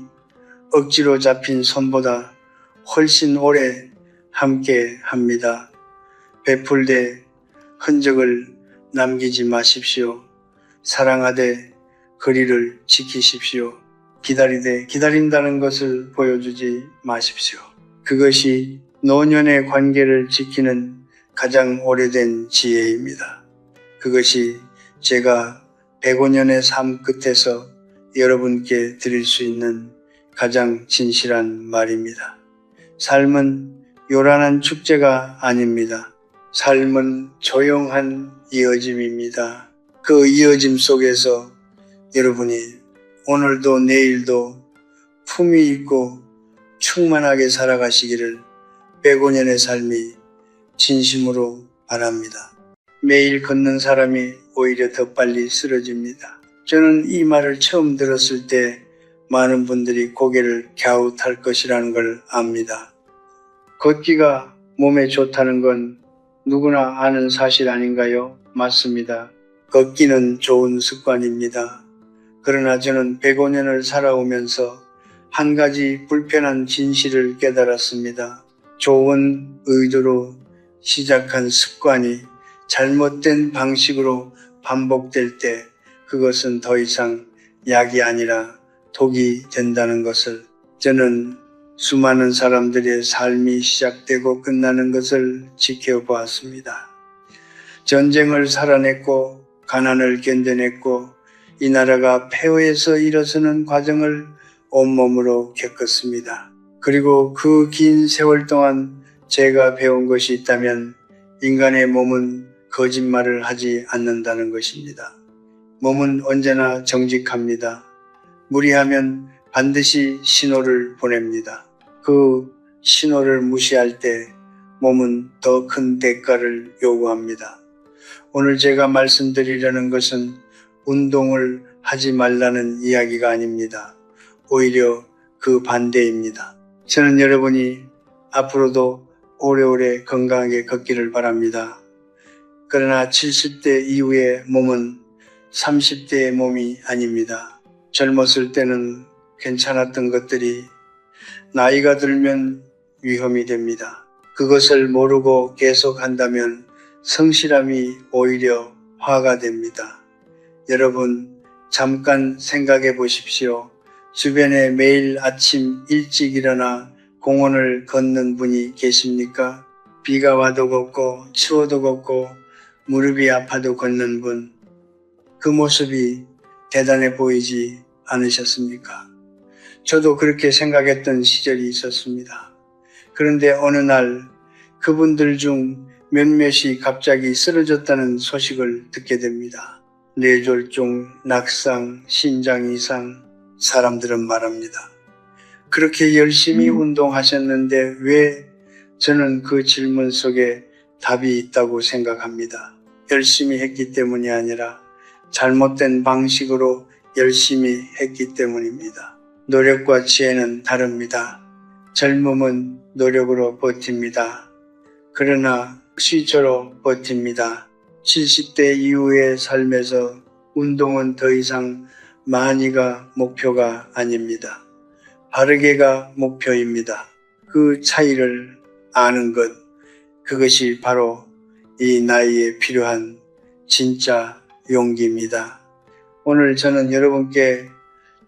억지로 잡힌 손보다 훨씬 오래 함께 합니다. 베풀되 흔적을 남기지 마십시오. 사랑하되 거리를 지키십시오. 기다리되 기다린다는 것을 보여주지 마십시오. 그것이 노년의 관계를 지키는 가장 오래된 지혜입니다. 그것이 제가 105년의 삶 끝에서 여러분께 드릴 수 있는 가장 진실한 말입니다. 삶은 요란한 축제가 아닙니다. 삶은 조용한 이어짐입니다. 그 이어짐 속에서 여러분이 오늘도 내일도 품위 있고 충만하게 살아가시기를 105년의 삶이 진심으로 바랍니다. 매일 걷는 사람이 오히려 더 빨리 쓰러집니다. 저는 이 말을 처음 들었을 때 많은 분들이 고개를 갸웃할 것이라는 걸 압니다. 걷기가 몸에 좋다는 건 누구나 아는 사실 아닌가요? 맞습니다. 걷기는 좋은 습관입니다. 그러나 저는 105년을 살아오면서 한 가지 불편한 진실을 깨달았습니다. 좋은 의도로 시작한 습관이 잘못된 방식으로 반복될 때 그것은 더 이상 약이 아니라 독이 된다는 것을, 저는 수많은 사람들의 삶이 시작되고 끝나는 것을 지켜보았습니다. 전쟁을 살아냈고 가난을 견뎌냈고 이 나라가 폐허에서 일어서는 과정을 온몸으로 겪었습니다. 그리고 그 긴 세월 동안 제가 배운 것이 있다면 인간의 몸은 거짓말을 하지 않는다는 것입니다. 몸은 언제나 정직합니다. 무리하면 반드시 신호를 보냅니다. 그 신호를 무시할 때 몸은 더 큰 대가를 요구합니다. 오늘 제가 말씀드리려는 것은 운동을 하지 말라는 이야기가 아닙니다. 오히려 그 반대입니다. 저는 여러분이 앞으로도 오래오래 건강하게 걷기를 바랍니다. 그러나 70대 이후의 몸은 30대의 몸이 아닙니다. 젊었을 때는 괜찮았던 것들이 나이가 들면 위험이 됩니다. 그것을 모르고 계속한다면 성실함이 오히려 화가 됩니다. 여러분, 잠깐 생각해 보십시오. 주변에 매일 아침 일찍 일어나 공원을 걷는 분이 계십니까? 비가 와도 걷고 추워도 걷고 무릎이 아파도 걷는 분. 그 모습이 대단해 보이지 않으셨습니까? 저도 그렇게 생각했던 시절이 있었습니다. 그런데 어느 날 그분들 중 몇몇이 갑자기 쓰러졌다는 소식을 듣게 됩니다. 뇌졸중, 낙상, 신장 이상, 사람들은 말합니다. 그렇게 열심히 운동하셨는데 왜 저는 그 질문 속에 답이 있다고 생각합니다. 열심히 했기 때문이 아니라 잘못된 방식으로 열심히 했기 때문입니다. 노력과 지혜는 다릅니다. 젊음은 노력으로 버팁니다. 그러나 시초로 버팁니다. 70대 이후의 삶에서 운동은 더 이상 많이가 목표가 아닙니다. 바르게가 목표입니다. 그 차이를 아는 것, 그것이 바로 이 나이에 필요한 진짜 용기입니다. 오늘 저는 여러분께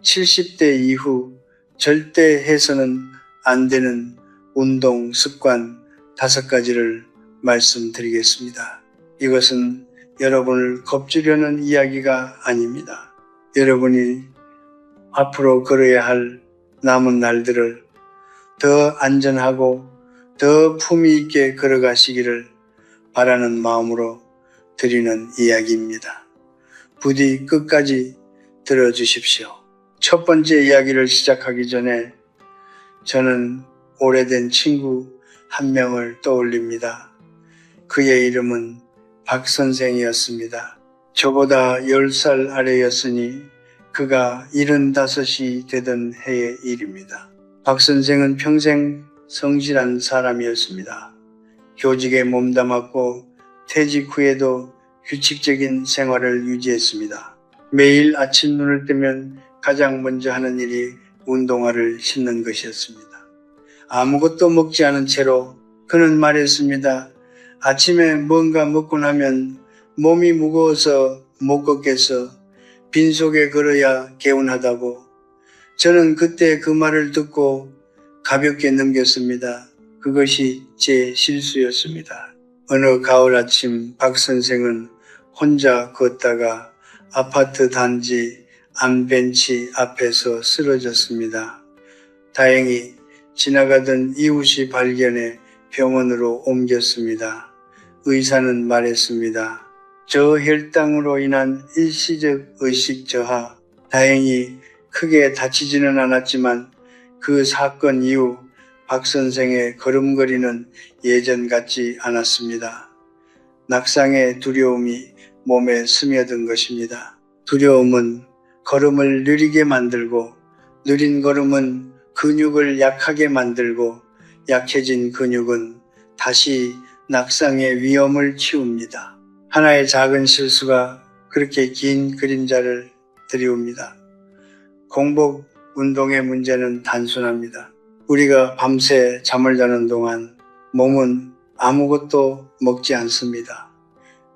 70대 이후 절대 해서는 안 되는 운동 습관 5가지를 말씀드리겠습니다. 이것은 여러분을 겁주려는 이야기가 아닙니다. 여러분이 앞으로 걸어야 할 남은 날들을 더 안전하고 더 품위 있게 걸어가시기를 바라는 마음으로 드리는 이야기입니다. 부디 끝까지 들어주십시오. 첫 번째 이야기를 시작하기 전에 저는 오래된 친구 한 명을 떠올립니다. 그의 이름은 박 선생이었습니다. 저보다 10살 아래였으니 그가 75이 되던 해의 일입니다. 박 선생은 평생 성실한 사람이었습니다. 교직에 몸담았고 퇴직 후에도 규칙적인 생활을 유지했습니다. 매일 아침 눈을 뜨면 가장 먼저 하는 일이 운동화를 신는 것이었습니다. 아무것도 먹지 않은 채로 그는 말했습니다. 아침에 뭔가 먹고 나면 몸이 무거워서 못 걷겠어. 빈속에 걸어야 개운하다고. 저는 그때 그 말을 듣고 가볍게 넘겼습니다. 그것이 제 실수였습니다. 어느 가을 아침 박 선생은 혼자 걷다가 아파트 단지 암벤치 앞에서 쓰러졌습니다. 다행히 지나가던 이웃이 발견해 병원으로 옮겼습니다. 의사는 말했습니다. 저혈당으로 인한 일시적 의식 저하. 다행히 크게 다치지는 않았지만 그 사건 이후 박 선생의 걸음걸이는 예전 같지 않았습니다. 낙상의 두려움이 몸에 스며든 것입니다. 두려움은 걸음을 느리게 만들고 느린 걸음은 근육을 약하게 만들고 약해진 근육은 다시 낙상의 위험을 키웁니다. 하나의 작은 실수가 그렇게 긴 그림자를 들이웁니다. 공복 운동의 문제는 단순합니다. 우리가 밤새 잠을 자는 동안 몸은 아무것도 먹지 않습니다.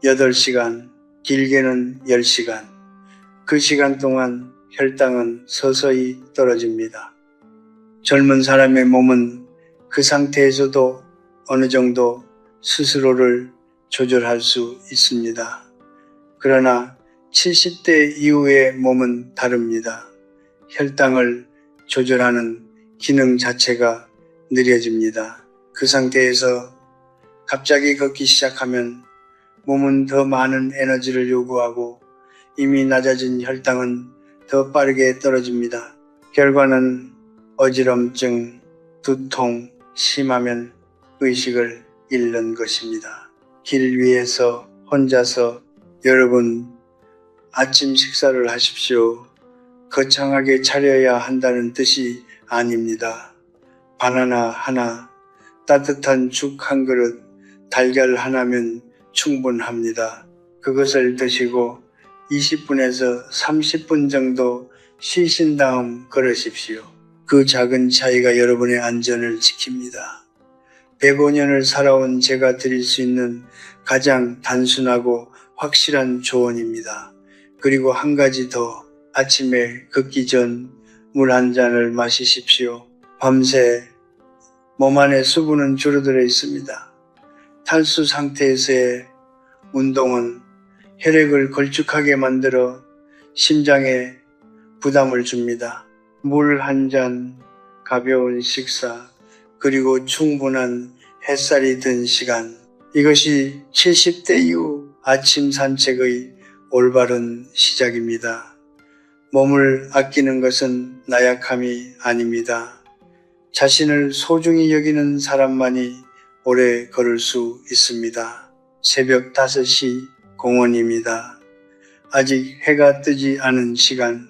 8시간, 길게는 10시간. 그 시간 동안 혈당은 서서히 떨어집니다. 젊은 사람의 몸은 그 상태에서도 어느 정도 스스로를 조절할 수 있습니다. 그러나 70대 이후의 몸은 다릅니다. 혈당을 조절하는 기능 자체가 느려집니다. 그 상태에서 갑자기 걷기 시작하면 몸은 더 많은 에너지를 요구하고 이미 낮아진 혈당은 더 빠르게 떨어집니다. 결과는 어지럼증, 두통, 심하면 의식을 잃는 것입니다. 길 위에서 혼자서 여러분 아침 식사를 하십시오. 거창하게 차려야 한다는 뜻이 아닙니다. 바나나 하나, 따뜻한 죽 한 그릇, 달걀 하나면 충분합니다. 그것을 드시고 20분에서 30분 정도 쉬신 다음 걸으십시오. 그 작은 차이가 여러분의 안전을 지킵니다. 105년을 살아온 제가 드릴 수 있는 가장 단순하고 확실한 조언입니다. 그리고 한 가지 더, 아침에 걷기 전 물 한 잔을 마시십시오. 밤새 몸 안에 수분은 줄어들어 있습니다. 탈수 상태에서의 운동은 혈액을 걸쭉하게 만들어 심장에 부담을 줍니다. 물 한 잔, 가벼운 식사, 그리고 충분한 햇살이 든 시간. 이것이 70대 이후 아침 산책의 올바른 시작입니다. 몸을 아끼는 것은 나약함이 아닙니다. 자신을 소중히 여기는 사람만이 오래 걸을 수 있습니다. 새벽 5시 공원입니다. 아직 해가 뜨지 않은 시간,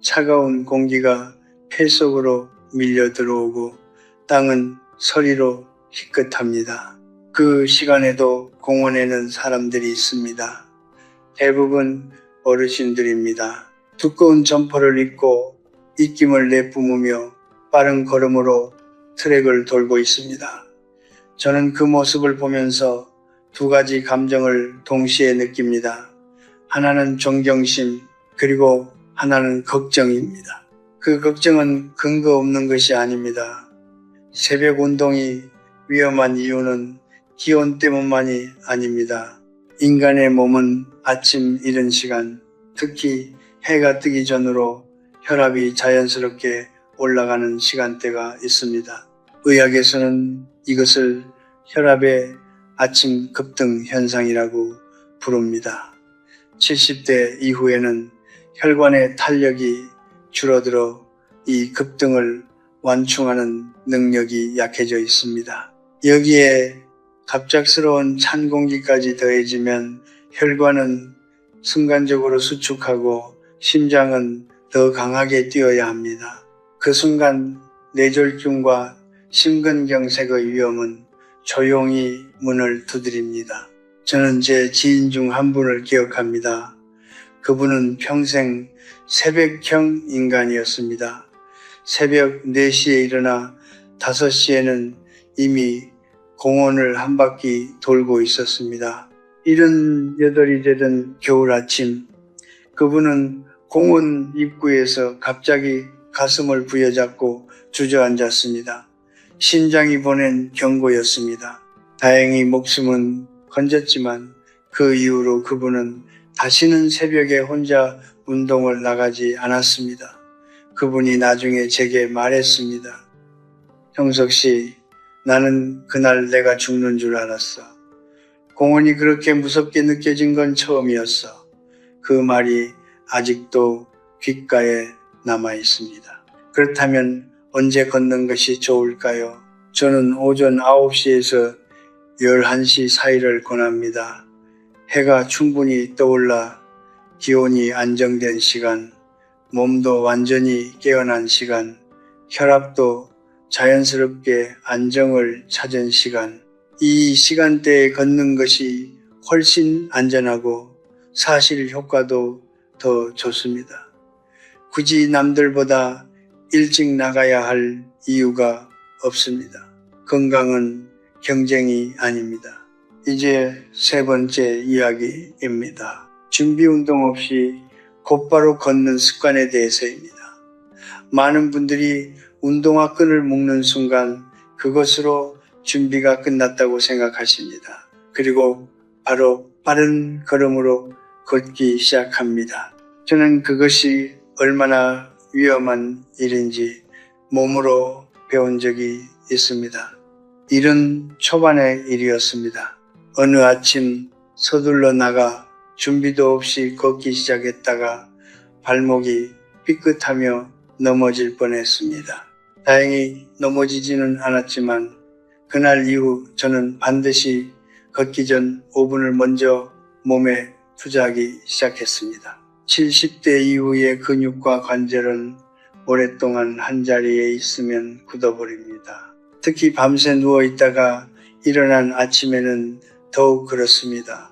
차가운 공기가 폐 속으로 밀려 들어오고 땅은 서리로 희끗합니다. 그 시간에도 공원에는 사람들이 있습니다. 대부분 어르신들입니다. 두꺼운 점퍼를 입고 입김을 내뿜으며 빠른 걸음으로 트랙을 돌고 있습니다. 저는 그 모습을 보면서 두 가지 감정을 동시에 느낍니다. 하나는 존경심, 그리고 하나는 걱정입니다. 그 걱정은 근거 없는 것이 아닙니다. 새벽 운동이 위험한 이유는 기온 때문만이 아닙니다. 인간의 몸은 아침 이른 시간, 특히 해가 뜨기 전으로 혈압이 자연스럽게 올라가는 시간대가 있습니다. 의학에서는 이것을 혈압의 아침 급등 현상이라고 부릅니다. 70대 이후에는 혈관의 탄력이 줄어들어 이 급등을 완충하는 능력이 약해져 있습니다. 여기에 갑작스러운 찬 공기까지 더해지면 혈관은 순간적으로 수축하고 심장은 더 강하게 뛰어야 합니다. 그 순간 뇌졸중과 심근경색의 위험은 조용히 문을 두드립니다. 저는 제 지인 중 한 분을 기억합니다. 그분은 평생 새벽형 인간이었습니다. 새벽 4시에 일어나 5시에는 이미 공원을 한 바퀴 돌고 있었습니다. 78이 되던 겨울 아침, 그분은 공원 입구에서 갑자기 가슴을 부여잡고 주저앉았습니다. 심장이 보낸 경고였습니다. 다행히 목숨은 건졌지만 그 이후로 그분은 다시는 새벽에 혼자 운동을 나가지 않았습니다. 그분이 나중에 제게 말했습니다. 형석 씨, 나는 그날 내가 죽는 줄 알았어. 공원이 그렇게 무섭게 느껴진 건 처음이었어. 그 말이 아직도 귓가에 남아 있습니다. 그렇다면 언제 걷는 것이 좋을까요? 저는 오전 9시에서 11시 사이를 권합니다. 해가 충분히 떠올라 기온이 안정된 시간, 몸도 완전히 깨어난 시간, 혈압도 자연스럽게 안정을 찾은 시간, 이 시간대에 걷는 것이 훨씬 안전하고 사실 효과도 더 좋습니다. 굳이 남들보다 일찍 나가야 할 이유가 없습니다. 건강은 경쟁이 아닙니다. 이제 세 번째 이야기입니다. 준비 운동 없이 곧바로 걷는 습관에 대해서입니다. 많은 분들이 운동화 끈을 묶는 순간 그것으로 준비가 끝났다고 생각하십니다. 그리고 바로 빠른 걸음으로 걷기 시작합니다. 저는 그것이 얼마나 위험한 일인지 몸으로 배운 적이 있습니다. 일은 초반의 일이었습니다. 어느 아침 서둘러 나가 준비도 없이 걷기 시작했다가 발목이 삐끗하며 넘어질 뻔했습니다. 다행히 넘어지지는 않았지만 그날 이후 저는 반드시 걷기 전 5분을 먼저 몸에 투자하기 시작했습니다. 70대 이후의 근육과 관절은 오랫동안 한자리에 있으면 굳어버립니다. 특히 밤새 누워있다가 일어난 아침에는 더욱 그렇습니다.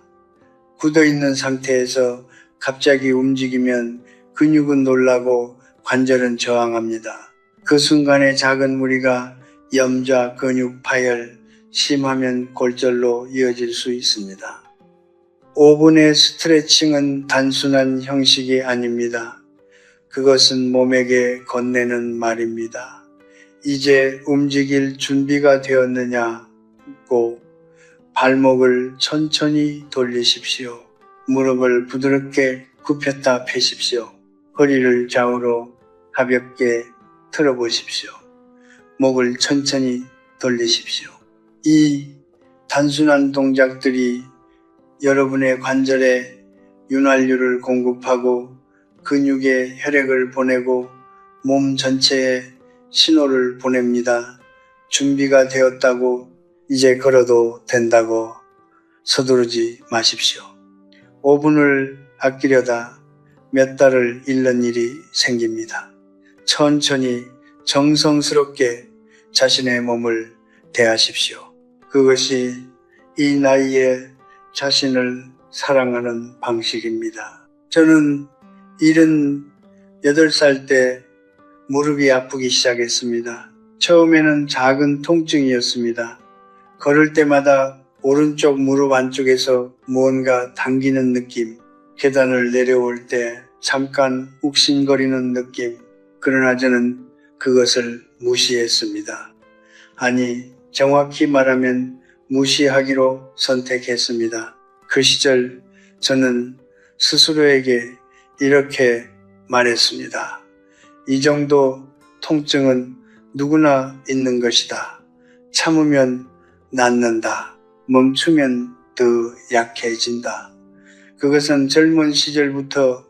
굳어있는 상태에서 갑자기 움직이면 근육은 놀라고 관절은 저항합니다. 그 순간에 작은 무리가 염좌, 근육 파열, 심하면 골절로 이어질 수 있습니다. 5분의 스트레칭은 단순한 형식이 아닙니다. 그것은 몸에게 건네는 말입니다. 이제 움직일 준비가 되었느냐고 발목을 천천히 돌리십시오. 무릎을 부드럽게 굽혔다 펴십시오. 허리를 좌우로 가볍게 틀어보십시오. 목을 천천히 돌리십시오. 이 단순한 동작들이 여러분의 관절에 윤활유를 공급하고 근육에 혈액을 보내고 몸 전체에 신호를 보냅니다. 준비가 되었다고 이제 걸어도 된다고 서두르지 마십시오. 5분을 아끼려다 몇 달을 잃는 일이 생깁니다. 천천히 정성스럽게 자신의 몸을 대하십시오. 그것이 이 나이에 자신을 사랑하는 방식입니다. 저는 78살 때 무릎이 아프기 시작했습니다. 처음에는 작은 통증이었습니다. 걸을 때마다 오른쪽 무릎 안쪽에서 무언가 당기는 느낌, 계단을 내려올 때 잠깐 욱신거리는 느낌, 그러나 저는 그것을 무시했습니다. 아니, 정확히 말하면 무시하기로 선택했습니다. 그 시절 저는 스스로에게 이렇게 말했습니다. 이 정도 통증은 누구나 있는 것이다. 참으면 낫는다. 멈추면 더 약해진다. 그것은 젊은 시절부터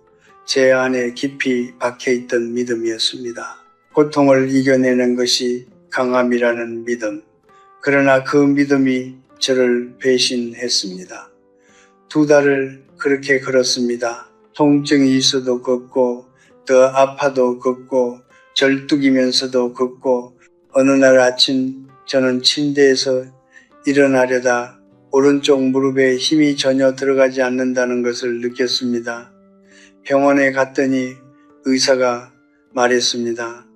제 안에 깊이 박혀있던 믿음이었습니다. 고통을 이겨내는 것이 강함이라는 믿음. 그러나 그 믿음이 저를 배신했습니다. 2달을 그렇게 걸었습니다. 통증이 있어도 걷고 더 아파도 걷고 절뚝이면서도 걷고 어느 날 아침 저는 침대에서 일어나려다 오른쪽 무릎에 힘이 전혀 들어가지 않는다는 것을 느꼈습니다. 병원에 갔더니 의사가 말했습니다.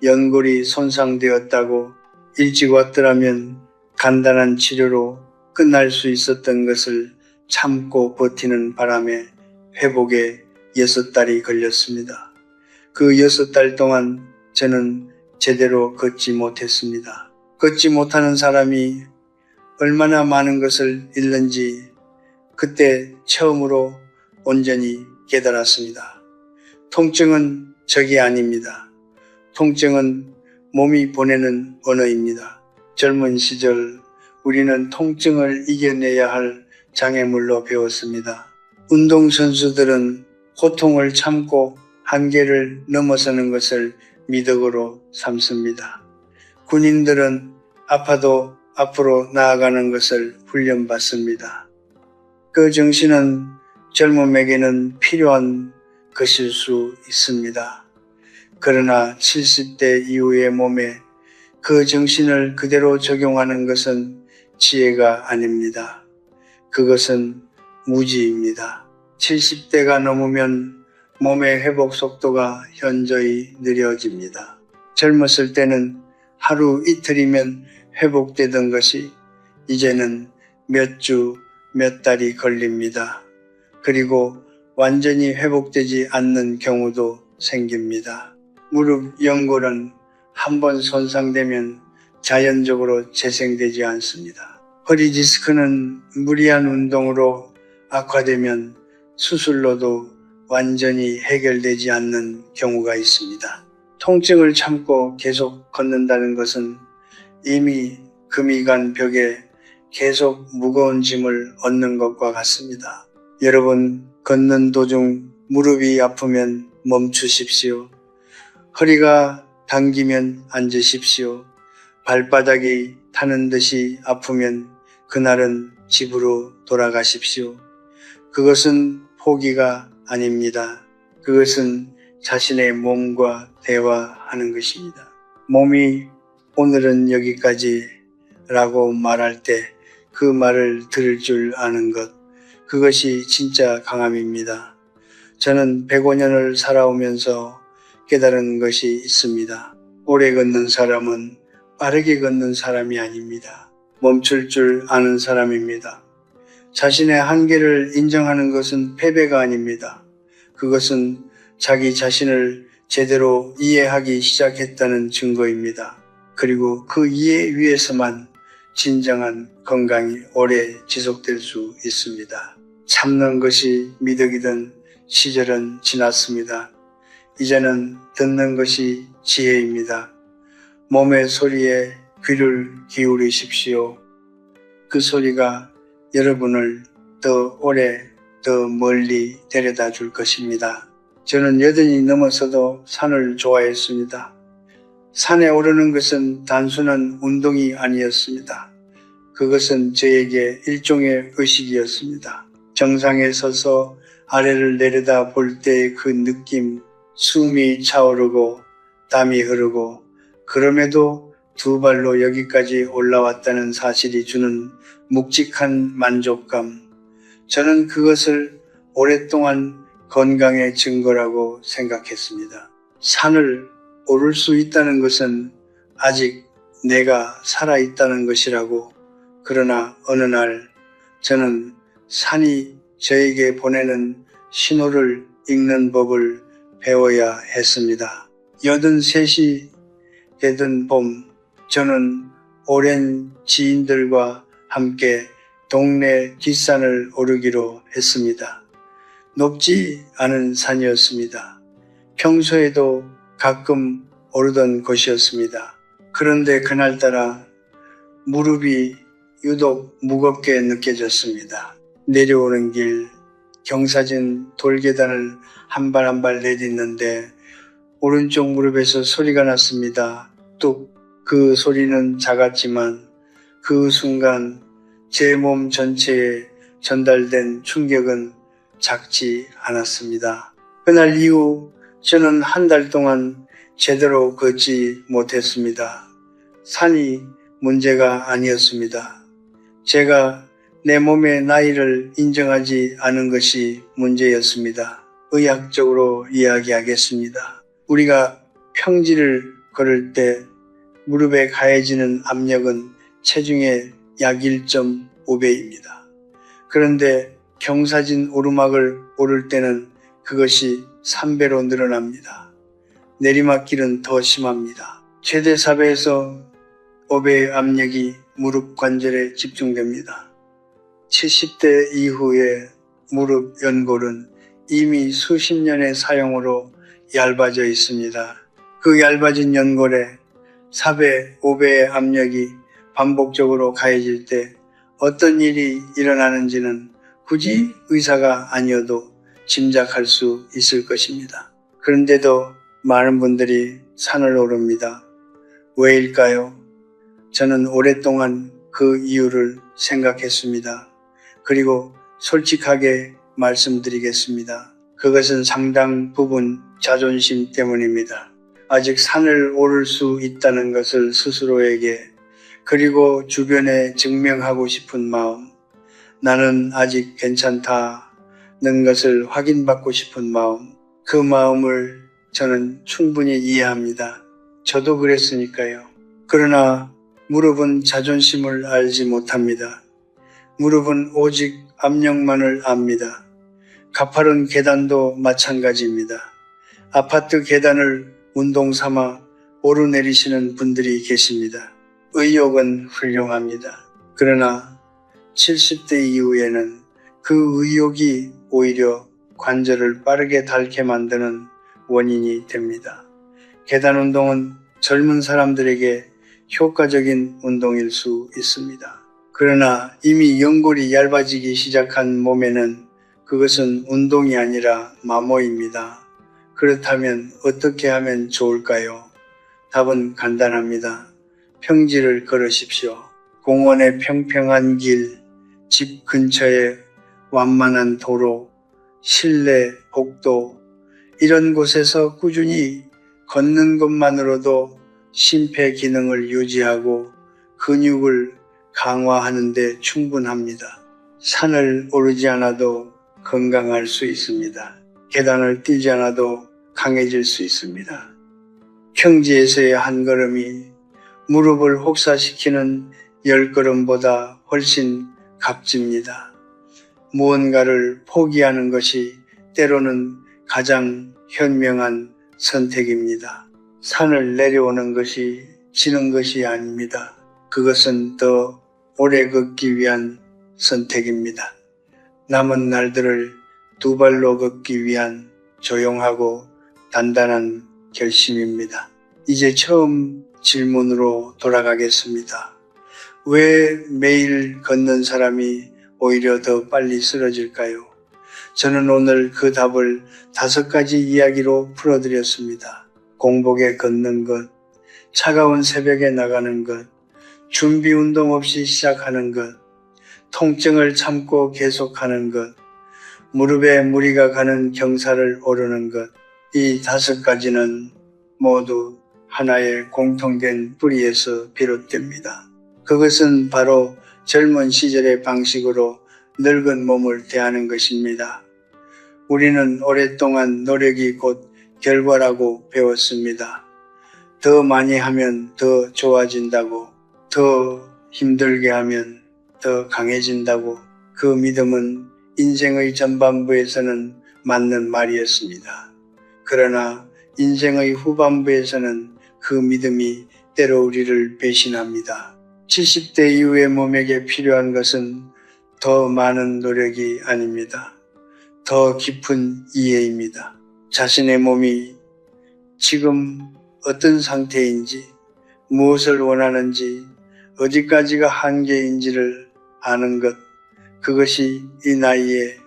연골이 손상되었다고 일찍 왔더라면 간단한 치료로 끝날 수 있었던 것을 참고 버티는 바람에 회복에 6달이 걸렸습니다. 그 6달 동안 저는 제대로 걷지 못했습니다. 걷지 못하는 사람이 얼마나 많은 것을 잃는지 그때 처음으로 온전히 깨달았습니다. 통증은 적이 아닙니다. 통증은 몸이 보내는 언어입니다. 젊은 시절 우리는 통증을 이겨내야 할 장애물로 배웠습니다. 운동선수들은 고통을 참고 한계를 넘어서는 것을 미덕으로 삼습니다. 군인들은 아파도 앞으로 나아가는 것을 훈련받습니다. 그 정신은 젊음에게는 필요한 것일 수 있습니다. 그러나 70대 이후의 몸에 그 정신을 그대로 적용하는 것은 지혜가 아닙니다. 그것은 무지입니다. 70대가 넘으면 몸의 회복 속도가 현저히 느려집니다. 젊었을 때는 하루 이틀이면 회복되던 것이 이제는 몇 주, 몇 달이 걸립니다. 그리고 완전히 회복되지 않는 경우도 생깁니다. 무릎 연골은 한번 손상되면 자연적으로 재생되지 않습니다. 허리 디스크는 무리한 운동으로 악화되면 수술로도 완전히 해결되지 않는 경우가 있습니다. 통증을 참고 계속 걷는다는 것은 이미 금이 간 벽에 계속 무거운 짐을 얻는 것과 같습니다. 여러분, 걷는 도중 무릎이 아프면 멈추십시오. 허리가 당기면 앉으십시오. 발바닥이 타는 듯이 아프면 그날은 집으로 돌아가십시오. 그것은 포기가 아닙니다. 그것은 자신의 몸과 대화하는 것입니다. 몸이 오늘은 여기까지 라고 말할 때 그 말을 들을 줄 아는 것, 그것이 진짜 강함입니다. 저는 105년을 살아오면서 깨달은 것이 있습니다. 오래 걷는 사람은 빠르게 걷는 사람이 아닙니다. 멈출 줄 아는 사람입니다. 자신의 한계를 인정하는 것은 패배가 아닙니다. 그것은 자기 자신을 제대로 이해하기 시작했다는 증거입니다. 그리고 그 이해 위에서만 진정한 건강이 오래 지속될 수 있습니다. 참는 것이 미덕이던 시절은 지났습니다. 이제는 듣는 것이 지혜입니다. 몸의 소리에 귀를 기울이십시오. 그 소리가 여러분을 더 오래, 더 멀리 데려다 줄 것입니다. 저는 80이 넘어서도 산을 좋아했습니다. 산에 오르는 것은 단순한 운동이 아니었습니다. 그것은 저에게 일종의 의식이었습니다. 정상에 서서 아래를 내려다 볼 때의 그 느낌, 숨이 차오르고 땀이 흐르고 그럼에도 두 발로 여기까지 올라왔다는 사실이 주는 묵직한 만족감. 저는 그것을 오랫동안 건강의 증거라고 생각했습니다. 산을 오를 수 있다는 것은 아직 내가 살아있다는 것이라고. 그러나 어느 날 저는 산이 저에게 보내는 신호를 읽는 법을 배워야 했습니다. 83이 되던 봄, 저는 오랜 지인들과 함께 동네 뒷산을 오르기로 했습니다. 높지 않은 산이었습니다. 평소에도 가끔 오르던 곳이었습니다. 그런데 그날따라 무릎이 유독 무겁게 느껴졌습니다. 내려오는 길, 경사진 돌계단을 한 발 한 발 내딛는데 오른쪽 무릎에서 소리가 났습니다. 뚝. 그 소리는 작았지만 그 순간 제 몸 전체에 전달된 충격은 작지 않았습니다. 그날 이후 저는 한 달 동안 제대로 걷지 못했습니다. 산이 문제가 아니었습니다. 제가 내 몸의 나이를 인정하지 않은 것이 문제였습니다. 의학적으로 이야기하겠습니다. 우리가 평지를 걸을 때 무릎에 가해지는 압력은 체중의 약 1.5배입니다. 그런데 경사진 오르막을 오를 때는 그것이 3배로 늘어납니다. 내리막길은 더 심합니다. 최대 4배에서 5배의 압력이 무릎 관절에 집중됩니다. 70대 이후에 무릎 연골은 이미 수십 년의 사용으로 얇아져 있습니다. 그 얇아진 연골에 4배, 5배의 압력이 반복적으로 가해질 때 어떤 일이 일어나는지는 굳이 의사가 아니어도 짐작할 수 있을 것입니다. 그런데도 많은 분들이 산을 오릅니다. 왜일까요? 저는 오랫동안 그 이유를 생각했습니다. 그리고 솔직하게 말씀드리겠습니다. 그것은 상당 부분 자존심 때문입니다. 아직 산을 오를 수 있다는 것을 스스로에게 그리고 주변에 증명하고 싶은 마음, 나는 아직 괜찮다는 것을 확인받고 싶은 마음, 그 마음을 저는 충분히 이해합니다. 저도 그랬으니까요. 그러나 무릎은 자존심을 알지 못합니다. 무릎은 오직 압력만을 압니다. 가파른 계단도 마찬가지입니다. 아파트 계단을 운동 삼아 오르내리시는 분들이 계십니다. 의욕은 훌륭합니다. 그러나 70대 이후에는 그 의욕이 오히려 관절을 빠르게 닳게 만드는 원인이 됩니다. 계단 운동은 젊은 사람들에게 효과적인 운동일 수 있습니다. 그러나 이미 연골이 얇아지기 시작한 몸에는 그것은 운동이 아니라 마모입니다. 그렇다면 어떻게 하면 좋을까요? 답은 간단합니다. 평지를 걸으십시오. 공원의 평평한 길, 집 근처의 완만한 도로, 실내 복도, 이런 곳에서 꾸준히 걷는 것만으로도 심폐 기능을 유지하고 근육을 강화하는 데 충분합니다. 산을 오르지 않아도 건강할 수 있습니다. 계단을 뛰지 않아도 강해질 수 있습니다. 평지에서의 한 걸음이 무릎을 혹사시키는 10걸음보다 훨씬 값집니다. 무언가를 포기하는 것이 때로는 가장 현명한 선택입니다. 산을 내려오는 것이 지는 것이 아닙니다. 그것은 더 오래 걷기 위한 선택입니다. 남은 날들을 두 발로 걷기 위한 조용하고 단단한 결심입니다. 이제 처음 질문으로 돌아가겠습니다. 왜 매일 걷는 사람이 오히려 더 빨리 쓰러질까요? 저는 오늘 그 답을 5가지 이야기로 풀어드렸습니다. 공복에 걷는 것, 차가운 새벽에 나가는 것, 준비 운동 없이 시작하는 것, 통증을 참고 계속하는 것, 무릎에 무리가 가는 경사를 오르는 것, 이 5가지는 모두 하나의 공통된 뿌리에서 비롯됩니다. 그것은 바로 젊은 시절의 방식으로 늙은 몸을 대하는 것입니다. 우리는 오랫동안 노력이 곧 결과라고 배웠습니다. 더 많이 하면 더 좋아진다고, 더 힘들게 하면 더 강해진다고, 그 믿음은 인생의 전반부에서는 맞는 말이었습니다. 그러나 인생의 후반부에서는 그 믿음이 때로 우리를 배신합니다. 70대 이후의 몸에게 필요한 것은 더 많은 노력이 아닙니다. 더 깊은 이해입니다. 자신의 몸이 지금 어떤 상태인지, 무엇을 원하는지, 어디까지가 한계인지를 아는 것, 그것이 이 나이에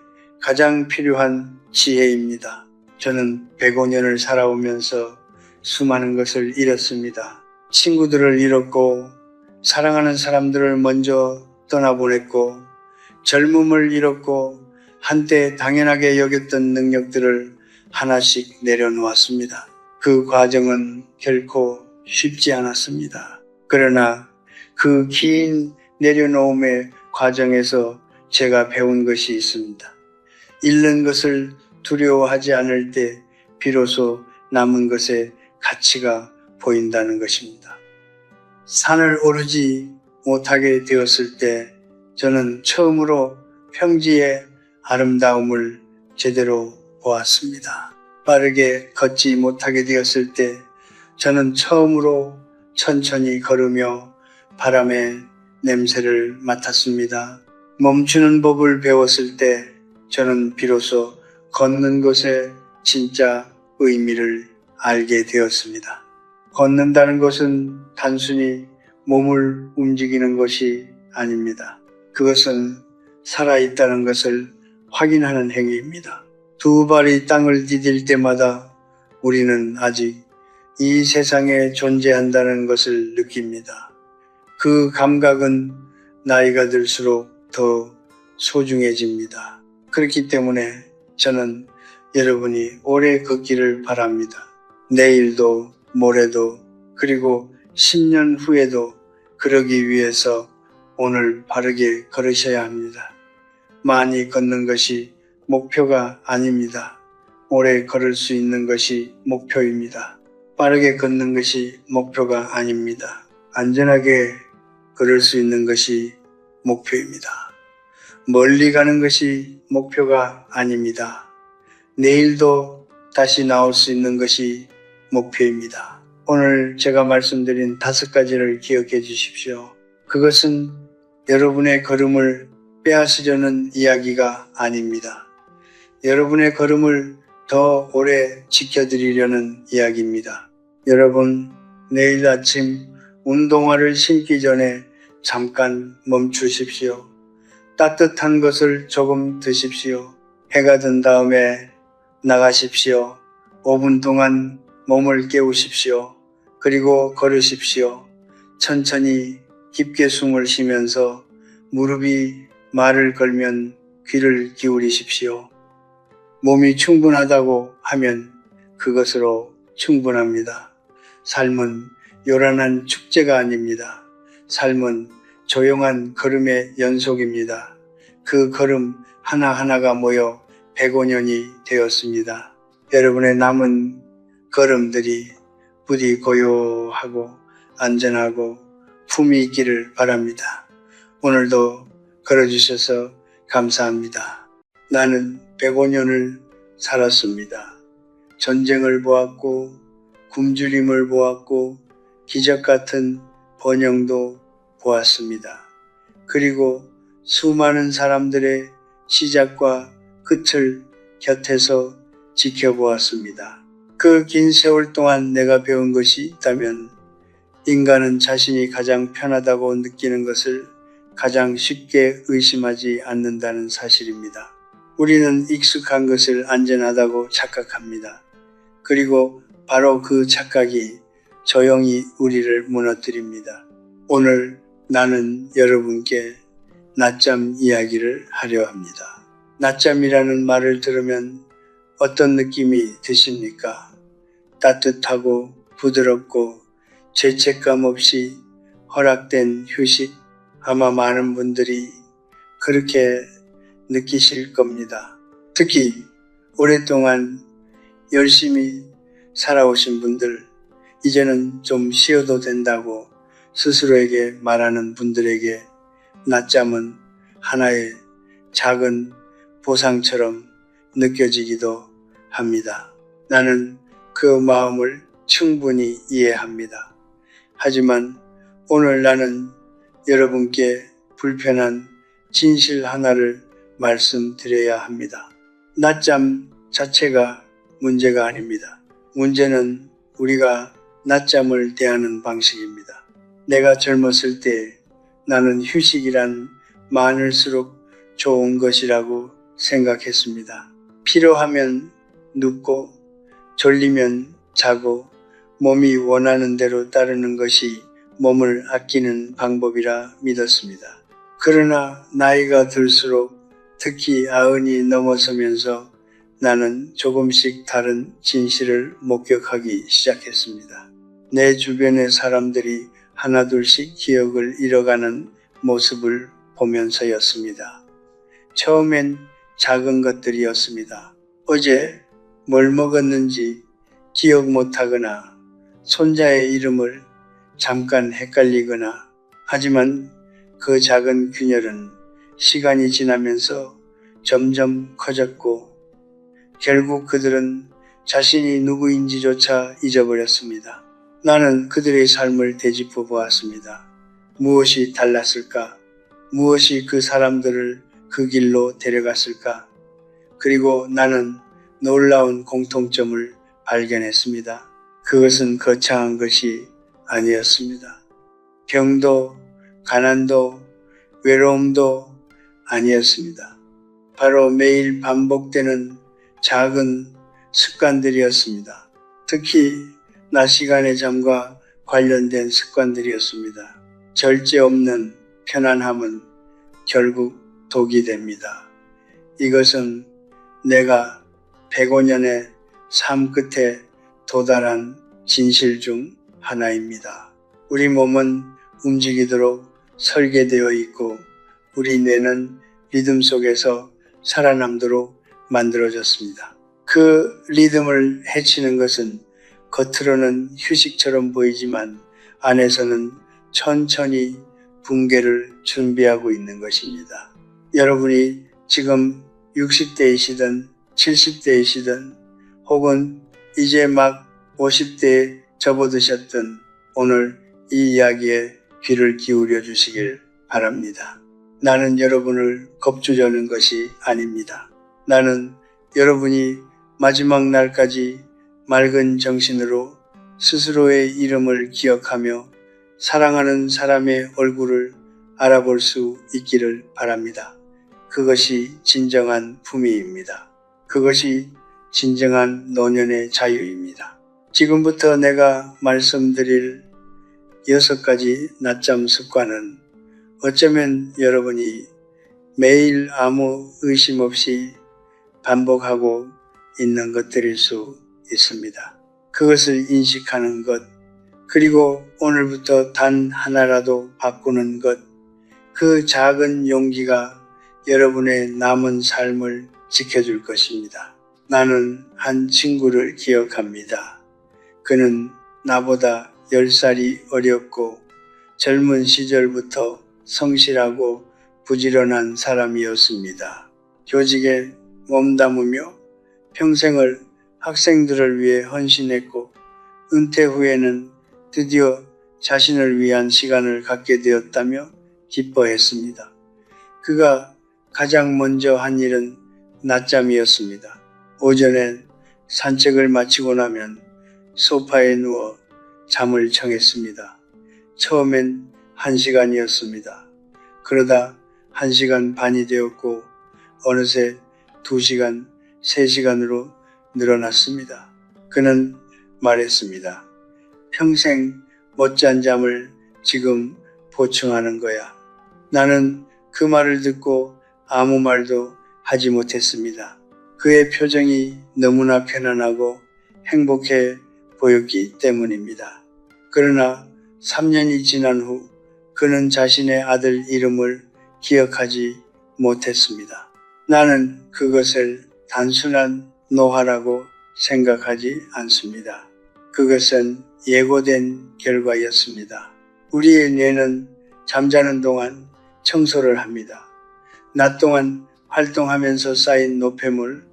가장 필요한 지혜입니다. 저는 105년을 살아오면서 수많은 것을 잃었습니다. 친구들을 잃었고, 사랑하는 사람들을 먼저 떠나보냈고, 젊음을 잃었고, 한때 당연하게 여겼던 능력들을 하나씩 내려놓았습니다. 그 과정은 결코 쉽지 않았습니다. 그러나 그 긴 내려놓음의 과정에서 제가 배운 것이 있습니다. 잃는 것을 두려워하지 않을 때 비로소 남은 것의 가치가 보인다는 것입니다. 산을 오르지 못하게 되었을 때 저는 처음으로 평지의 아름다움을 제대로 보았습니다. 빠르게 걷지 못하게 되었을 때 저는 처음으로 천천히 걸으며 바람의 냄새를 맡았습니다. 멈추는 법을 배웠을 때 저는 비로소 걷는 것의 진짜 의미를 알게 되었습니다. 걷는다는 것은 단순히 몸을 움직이는 것이 아닙니다. 그것은 살아있다는 것을 확인하는 행위입니다. 두 발이 땅을 디딜 때마다 우리는 아직 이 세상에 존재한다는 것을 느낍니다. 그 감각은 나이가 들수록 더 소중해집니다. 그렇기 때문에 저는 여러분이 오래 걷기를 바랍니다. 내일도 모레도 그리고 10년 후에도 그러기 위해서 오늘 바르게 걸으셔야 합니다. 많이 걷는 것이 목표가 아닙니다. 오래 걸을 수 있는 것이 목표입니다. 빠르게 걷는 것이 목표가 아닙니다. 안전하게 걸을 수 있는 것이 목표입니다. 멀리 가는 것이 목표가 아닙니다. 내일도 다시 나올 수 있는 것이 목표입니다. 오늘 제가 말씀드린 5가지를 기억해 주십시오. 그것은 여러분의 걸음을 빼앗으려는 이야기가 아닙니다. 여러분의 걸음을 더 오래 지켜드리려는 이야기입니다. 여러분, 내일 아침 운동화를 신기 전에 잠깐 멈추십시오. 따뜻한 것을 조금 드십시오. 해가 든 다음에 나가십시오. 5분 동안 몸을 깨우십시오. 그리고 걸으십시오. 천천히 깊게 숨을 쉬면서 무릎이 말을 걸면 귀를 기울이십시오. 몸이 충분하다고 하면 그것으로 충분합니다. 삶은 요란한 축제가 아닙니다. 삶은 조용한 걸음의 연속입니다. 그 걸음 하나하나가 모여 105년이 되었습니다. 여러분의 남은 걸음들이 부디 고요하고 안전하고 품이 있기를 바랍니다. 오늘도 걸어주셔서 감사합니다. 나는 105년을 살았습니다. 전쟁을 보았고 굶주림을 보았고 기적 같은 번영도 보았습니다. 그리고 수많은 사람들의 시작과 끝을 곁에서 지켜보았습니다. 그 긴 세월 동안 내가 배운 것이 있다면 인간은 자신이 가장 편하다고 느끼는 것을 가장 쉽게 의심하지 않는다는 사실입니다. 우리는 익숙한 것을 안전하다고 착각합니다. 그리고 바로 그 착각이 조용히 우리를 무너뜨립니다. 오늘 나는 여러분께 낮잠 이야기를 하려 합니다. 낮잠이라는 말을 들으면 어떤 느낌이 드십니까? 따뜻하고 부드럽고 죄책감 없이 허락된 휴식. 아마 많은 분들이 그렇게 느끼실 겁니다. 특히 오랫동안 열심히 살아오신 분들, 이제는 좀 쉬어도 된다고 스스로에게 말하는 분들에게 낮잠은 하나의 작은 보상처럼 느껴지기도 합니다. 나는 그 마음을 충분히 이해합니다. 하지만 오늘 나는 여러분께 불편한 진실 하나를 말씀드려야 합니다. 낮잠 자체가 문제가 아닙니다. 문제는 우리가 낮잠을 대하는 방식입니다. 내가 젊었을 때 나는 휴식이란 많을수록 좋은 것이라고 생각했습니다. 필요하면 눕고 졸리면 자고 몸이 원하는 대로 따르는 것이 몸을 아끼는 방법이라 믿었습니다. 그러나 나이가 들수록 특히 90이 넘어서면서 나는 조금씩 다른 진실을 목격하기 시작했습니다. 내 주변의 사람들이 하나둘씩 기억을 잃어가는 모습을 보면서였습니다. 처음엔 작은 것들이었습니다. 어제 뭘 먹었는지 기억 못하거나 손자의 이름을 잠깐 헷갈리거나 하지만 그 작은 균열은 시간이 지나면서 점점 커졌고 결국 그들은 자신이 누구인지조차 잊어버렸습니다. 나는 그들의 삶을 되짚어 보았습니다. 무엇이 달랐을까? 무엇이 그 사람들을 그 길로 데려갔을까? 그리고 나는 놀라운 공통점을 발견했습니다. 그것은 거창한 것이 아니었습니다. 병도, 가난도, 외로움도 아니었습니다. 바로 매일 반복되는 작은 습관들이었습니다. 특히 낮 시간의 잠과 관련된 습관들이었습니다. 절제 없는 편안함은 결국 독이 됩니다. 이것은 내가 105년의 삶 끝에 도달한 진실 중 하나입니다. 우리 몸은 움직이도록 설계되어 있고 우리 뇌는 리듬 속에서 살아남도록 만들어졌습니다. 그 리듬을 해치는 것은 겉으로는 휴식처럼 보이지만 안에서는 천천히 붕괴를 준비하고 있는 것입니다. 여러분이 지금 60대이시든 70대이시든 혹은 이제 막 50대에 접어드셨던 오늘 이 이야기에 귀를 기울여 주시길 바랍니다. 나는 여러분을 겁주려는 것이 아닙니다. 나는 여러분이 마지막 날까지 맑은 정신으로 스스로의 이름을 기억하며 사랑하는 사람의 얼굴을 알아볼 수 있기를 바랍니다. 그것이 진정한 품위입니다. 그것이 진정한 노년의 자유입니다. 지금부터 내가 말씀드릴 6가지 낮잠 습관은 어쩌면 여러분이 매일 아무 의심 없이 반복하고 있는 것들일 수 있습니다. 그것을 인식하는 것, 그리고 오늘부터 단 하나라도 바꾸는 것, 그 작은 용기가 여러분의 남은 삶을 지켜줄 것입니다. 나는 한 친구를 기억합니다. 그는 나보다 10살이 어렸고 젊은 시절부터 성실하고 부지런한 사람이었습니다. 교직에 몸담으며 평생을 학생들을 위해 헌신했고 은퇴 후에는 드디어 자신을 위한 시간을 갖게 되었다며 기뻐했습니다. 그가 가장 먼저 한 일은 낮잠이었습니다. 오전에 산책을 마치고 나면 소파에 누워 잠을 청했습니다. 처음엔 1시간이었습니다. 그러다 1시간 반이 되었고 어느새 2시간, 3시간으로 늘어났습니다. 그는 말했습니다. 평생 못 잔 잠을 지금 보충하는 거야. 나는 그 말을 듣고 아무 말도 하지 못했습니다. 그의 표정이 너무나 편안하고 행복해 보였기 때문입니다. 그러나 3년이 지난 후 그는 자신의 아들 이름을 기억하지 못했습니다. 나는 그것을 단순한 노화라고 생각하지 않습니다. 그것은 예고된 결과였습니다. 우리의 뇌는 잠자는 동안 청소를 합니다. 낮 동안 활동하면서 쌓인 노폐물,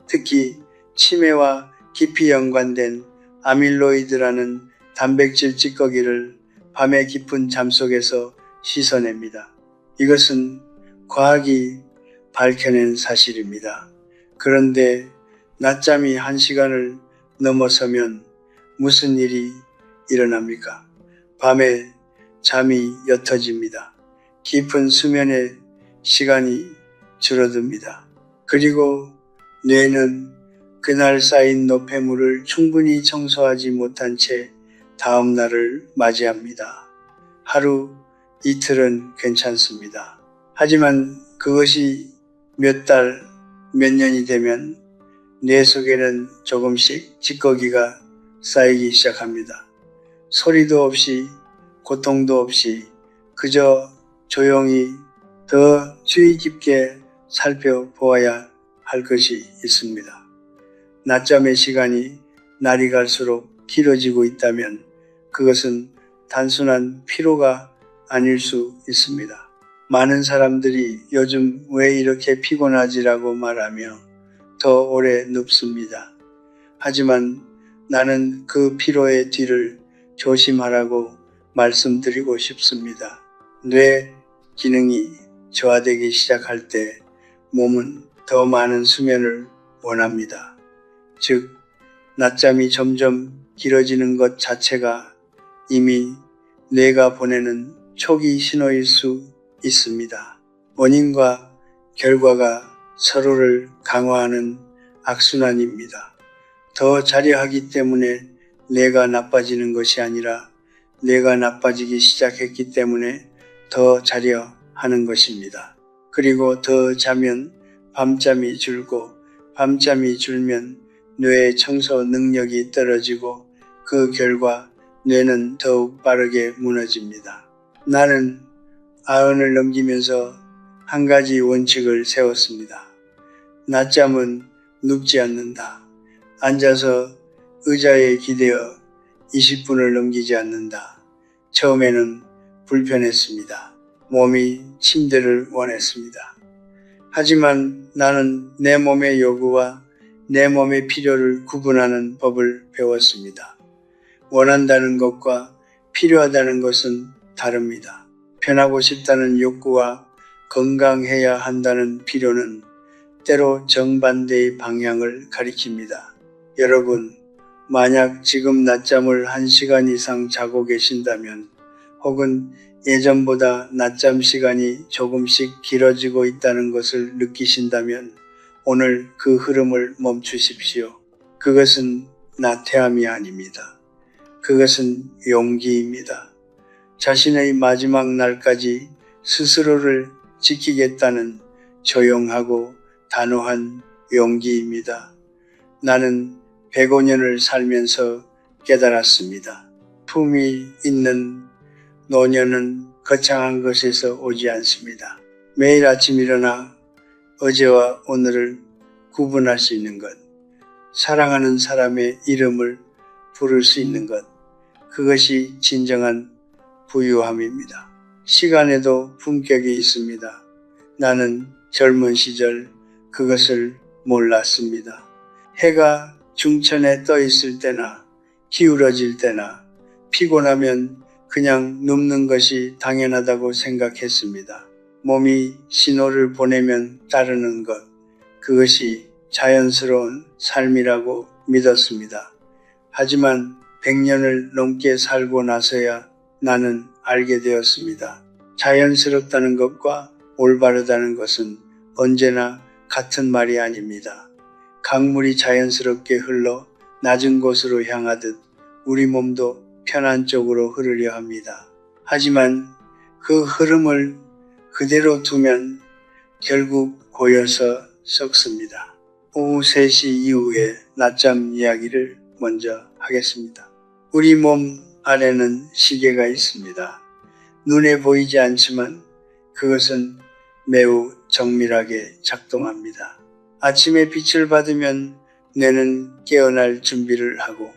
특히 치매와 깊이 연관된 아밀로이드라는 단백질 찌꺼기를 밤의 깊은 잠 속에서 씻어냅니다. 이것은 과학이 밝혀낸 사실입니다. 그런데 낮잠이 1시간을 넘어서면 무슨 일이 일어납니까? 밤에 잠이 옅어집니다. 깊은 수면의 시간이 줄어듭니다. 그리고 뇌는 그날 쌓인 노폐물을 충분히 청소하지 못한 채 다음 날을 맞이합니다. 하루, 이틀은 괜찮습니다. 하지만 그것이 몇 달, 몇 년이 되면 뇌 속에는 조금씩 찌꺼기가 쌓이기 시작합니다. 소리도 없이, 고통도 없이 그저 조용히 더 주의 깊게 살펴보아야 할 것이 있습니다. 낮잠의 시간이 날이 갈수록 길어지고 있다면 그것은 단순한 피로가 아닐 수 있습니다. 많은 사람들이 요즘 왜 이렇게 피곤하지라고 말하며 더 오래 눕습니다. 하지만 나는 그 피로의 뒤를 조심하라고 말씀드리고 싶습니다. 뇌 기능이 저하되기 시작할 때 몸은 더 많은 수면을 원합니다. 즉, 낮잠이 점점 길어지는 것 자체가 이미 뇌가 보내는 초기 신호일 수 있습니다. 원인과 결과가 서로를 강화하는 악순환입니다. 더 자려 하기 때문에 뇌가 나빠지는 것이 아니라 뇌가 나빠지기 시작했기 때문에 더 자려 하는 것입니다. 그리고 더 자면 밤잠이 줄고 밤잠이 줄면 뇌의 청소 능력이 떨어지고 그 결과 뇌는 더욱 빠르게 무너집니다. 나는 90을 넘기면서 한 가지 원칙을 세웠습니다. 낮잠은 눕지 않는다. 앉아서 의자에 기대어 20분을 넘기지 않는다. 처음에는 불편했습니다. 몸이 침대를 원했습니다. 하지만 나는 내 몸의 요구와 내 몸의 필요를 구분하는 법을 배웠습니다. 원한다는 것과 필요하다는 것은 다릅니다. 편하고 싶다는 욕구와 건강해야 한다는 필요는 때로 정반대의 방향을 가리킵니다. 여러분, 만약 지금 낮잠을 1시간 이상 자고 계신다면 혹은 예전보다 낮잠 시간이 조금씩 길어지고 있다는 것을 느끼신다면 오늘 그 흐름을 멈추십시오. 그것은 나태함이 아닙니다. 그것은 용기입니다. 자신의 마지막 날까지 스스로를 지키겠다는 조용하고 단호한 용기입니다. 나는 105년을 살면서 깨달았습니다. 품이 있는 노년은 거창한 것에서 오지 않습니다. 매일 아침 일어나 어제와 오늘을 구분할 수 있는 것, 사랑하는 사람의 이름을 부를 수 있는 것, 그것이 진정한 부유함입니다. 시간에도 품격이 있습니다. 나는 젊은 시절 그것을 몰랐습니다. 해가 중천에 떠 있을 때나 기울어질 때나 피곤하면 그냥 눕는 것이 당연하다고 생각했습니다. 몸이 신호를 보내면 따르는 것, 그것이 자연스러운 삶이라고 믿었습니다. 하지만 100년을 넘게 살고 나서야 나는 알게 되었습니다. 자연스럽다는 것과 올바르다는 것은 언제나 같은 말이 아닙니다. 강물이 자연스럽게 흘러 낮은 곳으로 향하듯 우리 몸도 편한 쪽으로 흐르려 합니다. 하지만 그 흐름을 그대로 두면 결국 고여서 썩습니다. 오후 3시 이후에 낮잠 이야기를 먼저 하겠습니다. 우리 몸 안에는 시계가 있습니다. 눈에 보이지 않지만 그것은 매우 정밀하게 작동합니다. 아침에 빛을 받으면 뇌는 깨어날 준비를 하고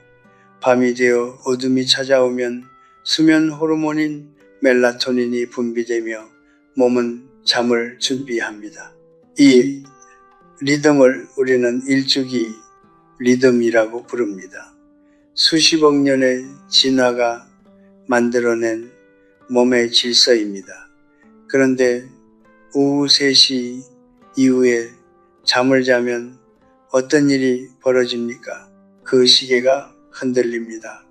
밤이 되어 어둠이 찾아오면 수면 호르몬인 멜라토닌이 분비되며 몸은 잠을 준비합니다. 이 리듬을 우리는 일주기 리듬이라고 부릅니다. 수십억 년의 진화가 만들어낸 몸의 질서입니다. 그런데 오후 3시 이후에 잠을 자면 어떤 일이 벌어집니까? 그 시계가 흔들립니다.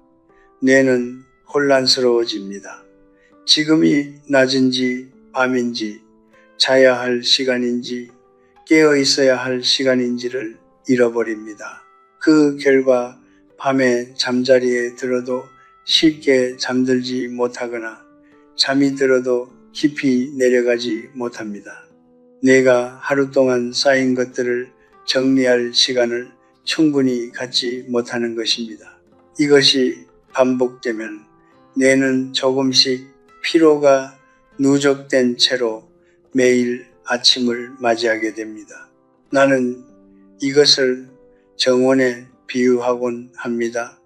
뇌는 혼란스러워집니다. 지금이 낮인지 밤인지 자야 할 시간인지 깨어 있어야 할 시간인지를 잃어버립니다. 그 결과 밤에 잠자리에 들어도 쉽게 잠들지 못하거나 잠이 들어도 깊이 내려가지 못합니다. 내가 하루 동안 쌓인 것들을 정리할 시간을 충분히 갖지 못하는 것입니다. 이것이 반복되면 뇌는 조금씩 피로가 누적된 채로 매일 아침을 맞이하게 됩니다. 나는 이것을 정원에 비유하곤 합니다.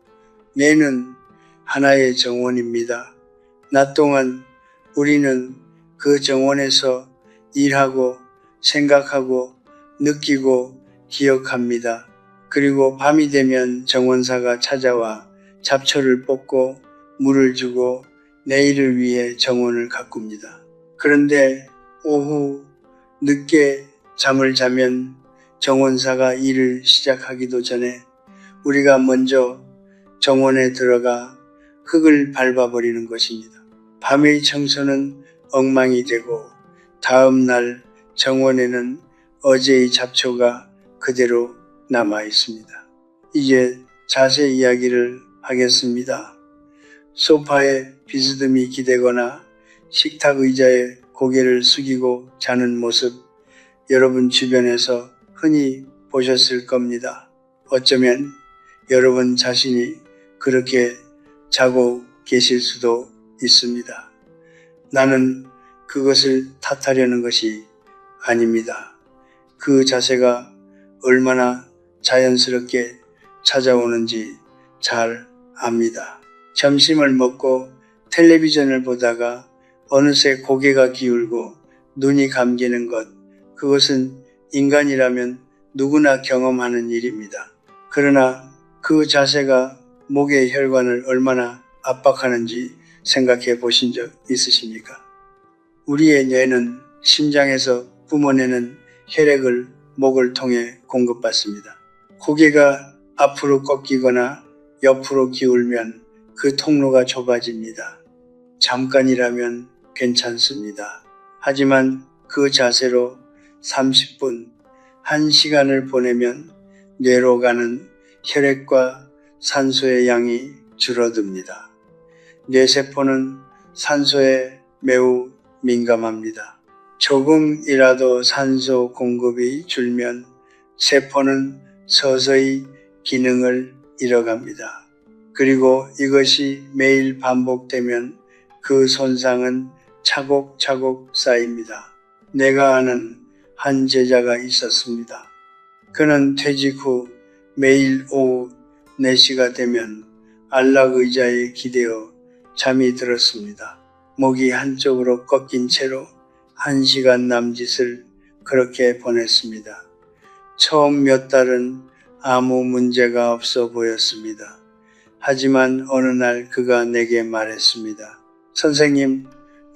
뇌는 하나의 정원입니다. 낮 동안 우리는 그 정원에서 일하고 생각하고 느끼고 기억합니다. 그리고 밤이 되면 정원사가 찾아와 잡초를 뽑고 물을 주고 내일을 위해 정원을 가꿉니다. 그런데 오후 늦게 잠을 자면 정원사가 일을 시작하기도 전에 우리가 먼저 정원에 들어가 흙을 밟아버리는 것입니다. 밤의 청소는 엉망이 되고 다음 날 정원에는 어제의 잡초가 그대로 남아 있습니다. 이제 자세 이야기를 하겠습니다. 소파에 비스듬히 기대거나 식탁 의자에 고개를 숙이고 자는 모습 여러분 주변에서 흔히 보셨을 겁니다. 어쩌면 여러분 자신이 그렇게 자고 계실 수도 있습니다. 나는 그것을 탓하려는 것이 아닙니다. 그 자세가 얼마나 자연스럽게 찾아오는지 잘 압니다. 점심을 먹고 텔레비전을 보다가 어느새 고개가 기울고 눈이 감기는 것, 그것은 인간이라면 누구나 경험하는 일입니다. 그러나 그 자세가 목의 혈관을 얼마나 압박하는지 생각해 보신 적 있으십니까? 우리의 뇌는 심장에서 뿜어내는 혈액을 목을 통해 공급받습니다. 고개가 앞으로 꺾이거나 옆으로 기울면 그 통로가 좁아집니다. 잠깐이라면 괜찮습니다. 하지만 그 자세로 30분, 1시간을 보내면 뇌로 가는 혈액과 산소의 양이 줄어듭니다. 뇌세포는 산소에 매우 민감합니다. 조금이라도 산소 공급이 줄면 세포는 서서히 기능을 잃어갑니다. 그리고 이것이 매일 반복되면 그 손상은 차곡차곡 쌓입니다. 내가 아는 한 제자가 있었습니다. 그는 퇴직 후 매일 오후 4시가 되면 안락 의자에 기대어 잠이 들었습니다. 목이 한쪽으로 꺾인 채로 1시간 남짓을 그렇게 보냈습니다. 처음 몇 달은 아무 문제가 없어 보였습니다. 하지만 어느 날 그가 내게 말했습니다. 선생님,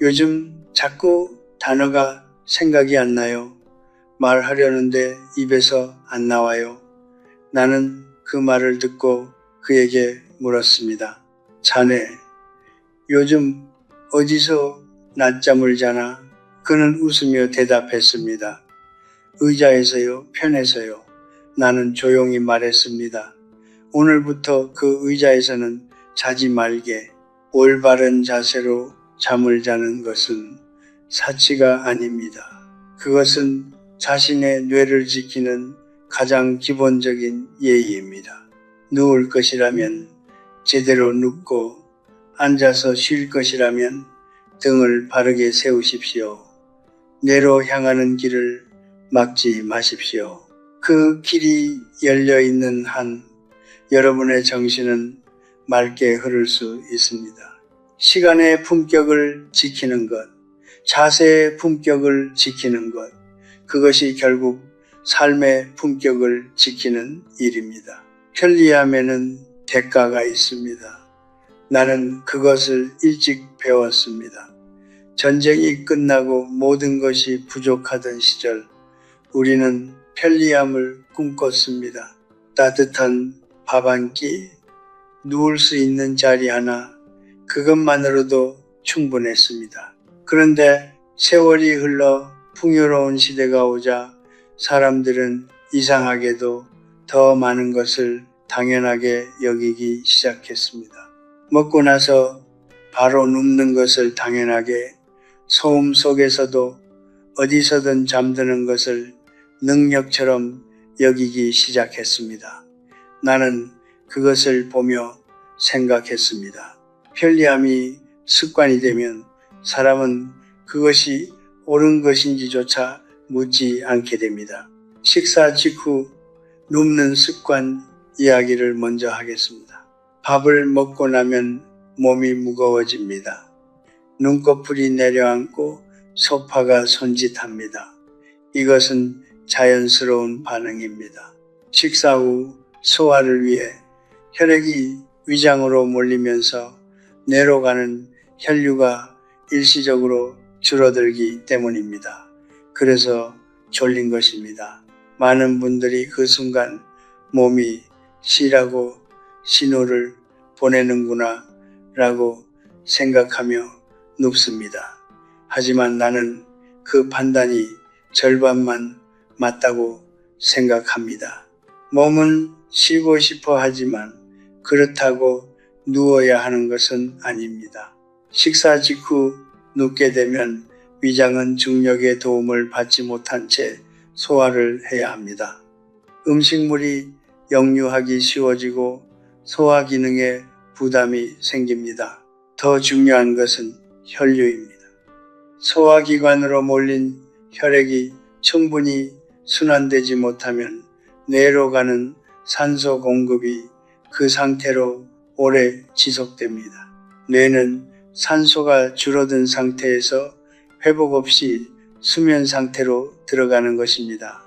요즘 자꾸 단어가 생각이 안 나요. 말하려는데 입에서 안 나와요. 나는 그 말을 듣고 그에게 물었습니다. 자네, 요즘 어디서 낮잠을 자나? 그는 웃으며 대답했습니다. 의자에서요, 편에서요. 나는 조용히 말했습니다. 오늘부터 그 의자에서는 자지 말게. 올바른 자세로 잠을 자는 것은 사치가 아닙니다. 그것은 자신의 뇌를 지키는 가장 기본적인 예의입니다. 누울 것이라면 제대로 눕고 앉아서 쉴 것이라면 등을 바르게 세우십시오. 뇌로 향하는 길을 막지 마십시오. 그 길이 열려 있는 한 여러분의 정신은 맑게 흐를 수 있습니다. 시간의 품격을 지키는 것, 자세의 품격을 지키는 것, 그것이 결국 삶의 품격을 지키는 일입니다. 편리함에는 대가가 있습니다. 나는 그것을 일찍 배웠습니다. 전쟁이 끝나고 모든 것이 부족하던 시절 우리는 편리함을 꿈꿨습니다. 따뜻한 밥 한 끼, 누울 수 있는 자리 하나, 그것만으로도 충분했습니다. 그런데 세월이 흘러 풍요로운 시대가 오자 사람들은 이상하게도 더 많은 것을 당연하게 여기기 시작했습니다. 먹고 나서 바로 눕는 것을 당연하게, 소음 속에서도 어디서든 잠드는 것을 능력처럼 여기기 시작했습니다. 나는 그것을 보며 생각했습니다. 편리함이 습관이 되면 사람은 그것이 옳은 것인지조차 묻지 않게 됩니다. 식사 직후 눕는 습관 이야기를 먼저 하겠습니다. 밥을 먹고 나면 몸이 무거워집니다. 눈꺼풀이 내려앉고 소파가 손짓합니다. 이것은 자연스러운 반응입니다. 식사 후 소화를 위해 혈액이 위장으로 몰리면서 뇌로 가는 혈류가 일시적으로 줄어들기 때문입니다. 그래서 졸린 것입니다. 많은 분들이 그 순간 몸이 쉬라고 신호를 보내는구나 라고 생각하며 눕습니다. 하지만 나는 그 판단이 절반만 맞다고 생각합니다. 몸은 쉬고 싶어 하지만 그렇다고 누워야 하는 것은 아닙니다. 식사 직후 눕게 되면 위장은 중력의 도움을 받지 못한 채 소화를 해야 합니다. 음식물이 역류하기 쉬워지고 소화 기능에 부담이 생깁니다. 더 중요한 것은 혈류입니다. 소화기관으로 몰린 혈액이 충분히 순환되지 못하면 뇌로 가는 산소 공급이 그 상태로 오래 지속됩니다. 뇌는 산소가 줄어든 상태에서 회복 없이 수면 상태로 들어가는 것입니다.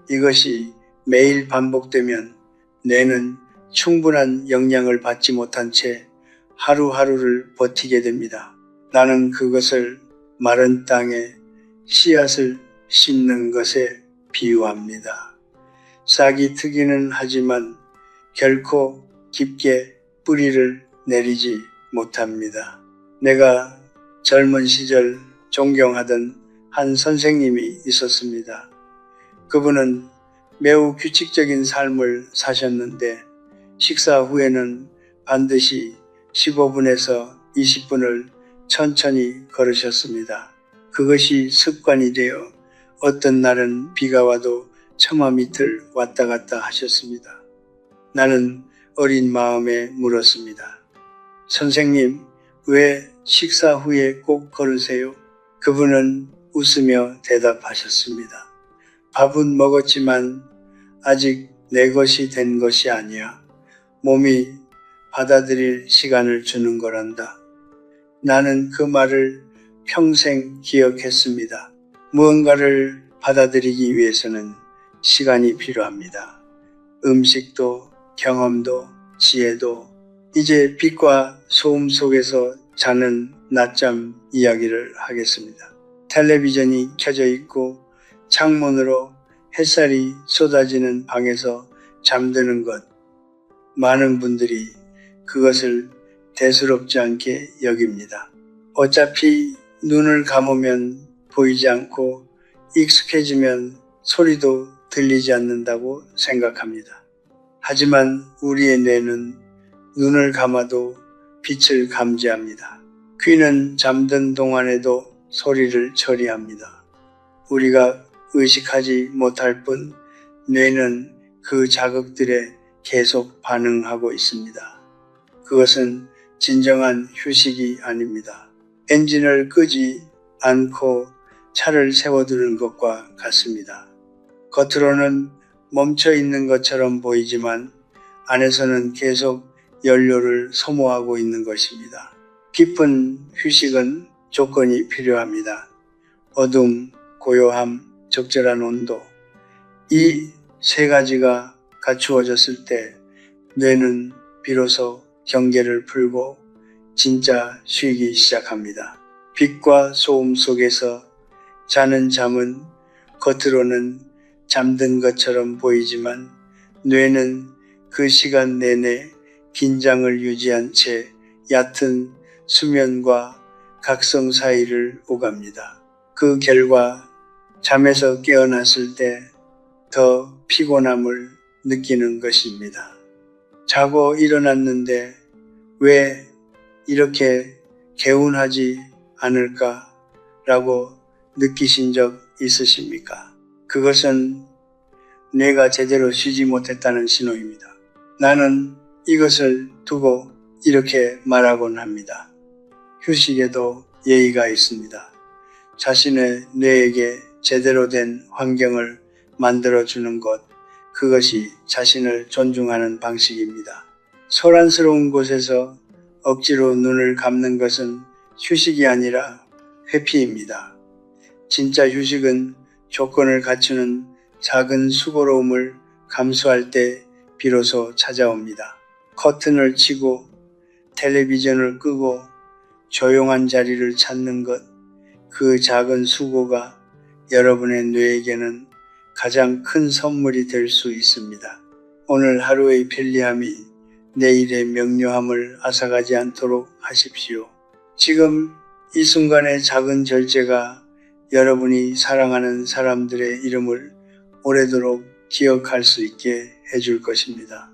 이것이 매일 반복되면 뇌는 충분한 영양을 받지 못한 채 하루하루를 버티게 됩니다. 나는 그것을 마른 땅에 씨앗을 심는 것에 비유합니다. 싹이 트기는 하지만 결코 깊게 뿌리를 내리지 못합니다. 내가 젊은 시절 존경하던 한 선생님이 있었습니다. 그분은 매우 규칙적인 삶을 사셨는데 식사 후에는 반드시 15분에서 20분을 천천히 걸으셨습니다. 그것이 습관이 되어 어떤 날은 비가 와도 처마 밑을 왔다 갔다 하셨습니다. 나는 어린 마음에 물었습니다. 선생님, 왜 식사 후에 꼭 걸으세요? 그분은 웃으며 대답하셨습니다. 밥은 먹었지만 아직 내 것이 된 것이 아니야. 몸이 받아들일 시간을 주는 거란다. 나는 그 말을 평생 기억했습니다. 무언가를 받아들이기 위해서는 시간이 필요합니다. 음식도, 경험도, 지혜도. 이제 빛과 소음 속에서 자는 낮잠 이야기를 하겠습니다. 텔레비전이 켜져 있고 창문으로 햇살이 쏟아지는 방에서 잠드는 것. 많은 분들이 그것을 대수롭지 않게 여깁니다. 어차피 눈을 감으면 보이지 않고 익숙해지면 소리도 들리지 않는다고 생각합니다. 하지만 우리의 뇌는 눈을 감아도 빛을 감지합니다. 귀는 잠든 동안에도 소리를 처리합니다. 우리가 의식하지 못할 뿐 뇌는 그 자극들에 계속 반응하고 있습니다. 그것은 진정한 휴식이 아닙니다. 엔진을 끄지 않고 차를 세워두는 것과 같습니다. 겉으로는 멈춰 있는 것처럼 보이지만 안에서는 계속 연료를 소모하고 있는 것입니다. 깊은 휴식은 조건이 필요합니다. 어둠, 고요함, 적절한 온도. 이 세 가지가 갖추어졌을 때 뇌는 비로소 경계를 풀고 진짜 쉬기 시작합니다. 빛과 소음 속에서 자는 잠은 겉으로는 잠든 것처럼 보이지만 뇌는 그 시간 내내 긴장을 유지한 채 얕은 수면과 각성 사이를 오갑니다. 그 결과 잠에서 깨어났을 때 더 피곤함을 느끼는 것입니다. 자고 일어났는데 왜 이렇게 개운하지 않을까라고 느끼신 적 있으십니까? 그것은 뇌가 제대로 쉬지 못했다는 신호입니다. 나는 이것을 두고 이렇게 말하곤 합니다. 휴식에도 예의가 있습니다. 자신의 뇌에게 제대로 된 환경을 만들어주는 것, 그것이 자신을 존중하는 방식입니다. 소란스러운 곳에서 억지로 눈을 감는 것은 휴식이 아니라 회피입니다. 진짜 휴식은 조건을 갖추는 작은 수고로움을 감수할 때 비로소 찾아옵니다. 커튼을 치고 텔레비전을 끄고 조용한 자리를 찾는 것, 그 작은 수고가 여러분의 뇌에게는 가장 큰 선물이 될 수 있습니다. 오늘 하루의 편리함이 내일의 명료함을 앗아가지 않도록 하십시오. 지금 이 순간의 작은 절제가 여러분이 사랑하는 사람들의 이름을 오래도록 기억할 수 있게 해줄 것입니다.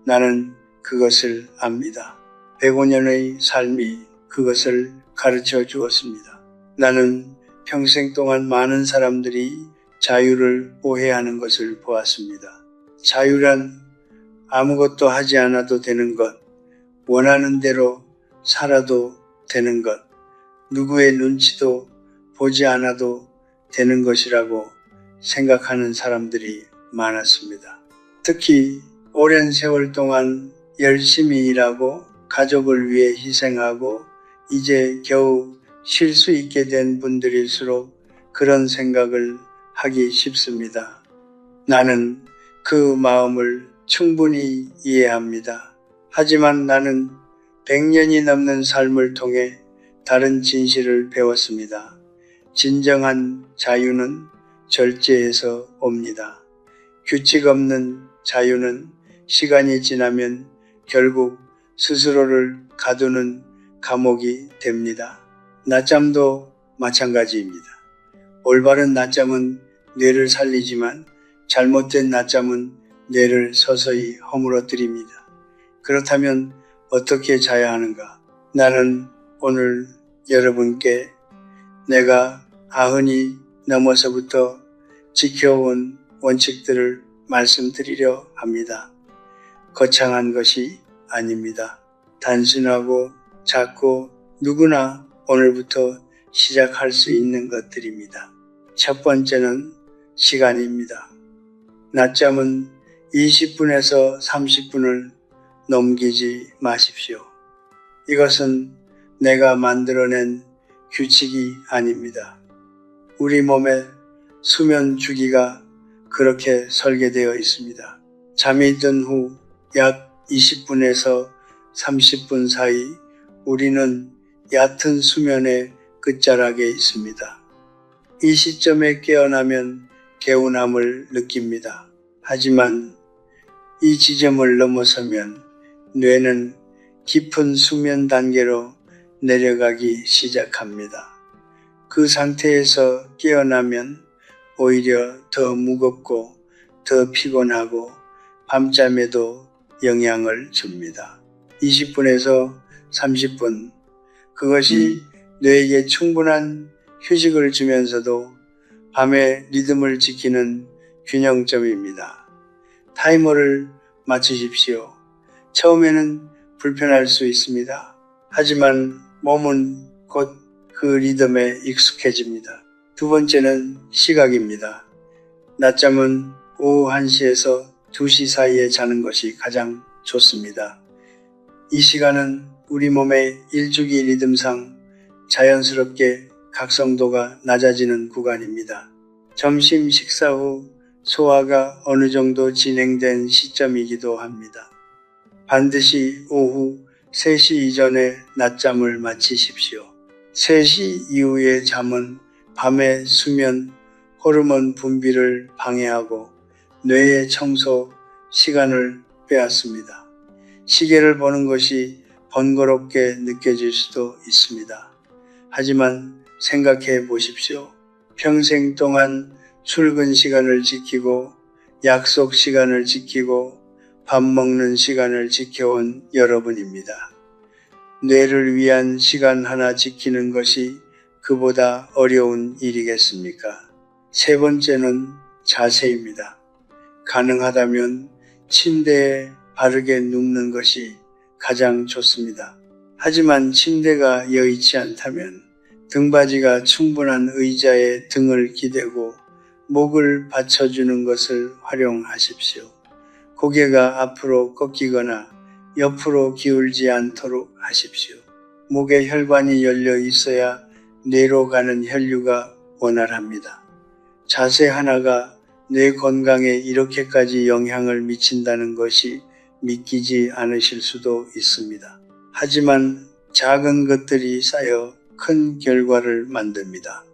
나는 그것을 압니다. 105년의 삶이 그것을 가르쳐 주었습니다. 나는 평생 동안 많은 사람들이 자유를 오해하는 것을 보았습니다. 자유란 아무것도 하지 않아도 되는 것, 원하는 대로 살아도 되는 것, 누구의 눈치도 보지 않아도 되는 것이라고 생각하는 사람들이 많았습니다. 특히 오랜 세월 동안 열심히 일하고 가족을 위해 희생하고 이제 겨우 쉴 수 있게 된 분들일수록 그런 생각을 하기 쉽습니다. 나는 그 마음을 충분히 이해합니다. 하지만 나는 100년이 넘는 삶을 통해 다른 진실을 배웠습니다. 진정한 자유는 절제에서 옵니다. 규칙 없는 자유는 시간이 지나면 결국 스스로를 가두는 감옥이 됩니다. 낮잠도 마찬가지입니다. 올바른 낮잠은 뇌를 살리지만 잘못된 낮잠은 뇌를 서서히 허물어뜨립니다. 그렇다면 어떻게 자야 하는가? 나는 오늘 여러분께 내가 90이 넘어서부터 지켜온 원칙들을 말씀드리려 합니다. 거창한 것이 아닙니다. 단순하고 작고 누구나 오늘부터 시작할 수 있는 것들입니다. 첫 번째는 시간입니다. 낮잠은 20분에서 30분을 넘기지 마십시오. 이것은 내가 만들어낸 규칙이 아닙니다. 우리 몸의 수면 주기가 그렇게 설계되어 있습니다. 잠이 든 후 약 20분에서 30분 사이 우리는 얕은 수면의 끝자락에 있습니다. 이 시점에 깨어나면 개운함을 느낍니다. 하지만 이 지점을 넘어서면 뇌는 깊은 수면 단계로 내려가기 시작합니다. 그 상태에서 깨어나면 오히려 더 무겁고 더 피곤하고 밤잠에도 영향을 줍니다. 20분에서 30분, 그것이 뇌에게 충분한 휴식을 주면서도 밤의 리듬을 지키는 균형점입니다. 타이머를 맞추십시오. 처음에는 불편할 수 있습니다. 하지만 몸은 곧 그 리듬에 익숙해집니다. 두 번째는 시각입니다. 낮잠은 오후 1시에서 2시 사이에 자는 것이 가장 좋습니다. 이 시간은 우리 몸의 일주기 리듬상 자연스럽게 각성도가 낮아지는 구간입니다. 점심 식사 후 소화가 어느 정도 진행된 시점이기도 합니다. 반드시 오후 3시 이전에 낮잠을 마치십시오. 3시 이후의 잠은 밤의 수면, 호르몬 분비를 방해하고 뇌의 청소 시간을 빼앗습니다. 시계를 보는 것이 번거롭게 느껴질 수도 있습니다. 하지만 생각해 보십시오. 평생 동안 출근 시간을 지키고 약속 시간을 지키고 밥 먹는 시간을 지켜온 여러분입니다. 뇌를 위한 시간 하나 지키는 것이 그보다 어려운 일이겠습니까? 세 번째는 자세입니다. 가능하다면 침대에 바르게 눕는 것이 가장 좋습니다. 하지만 침대가 여의치 않다면 등받이가 충분한 의자에 등을 기대고 목을 받쳐주는 것을 활용하십시오. 고개가 앞으로 꺾이거나 옆으로 기울지 않도록 하십시오. 목에 혈관이 열려 있어야 뇌로 가는 혈류가 원활합니다. 자세 하나가 뇌 건강에 이렇게까지 영향을 미친다는 것이 믿기지 않으실 수도 있습니다. 하지만 작은 것들이 쌓여 큰 결과를 만듭니다.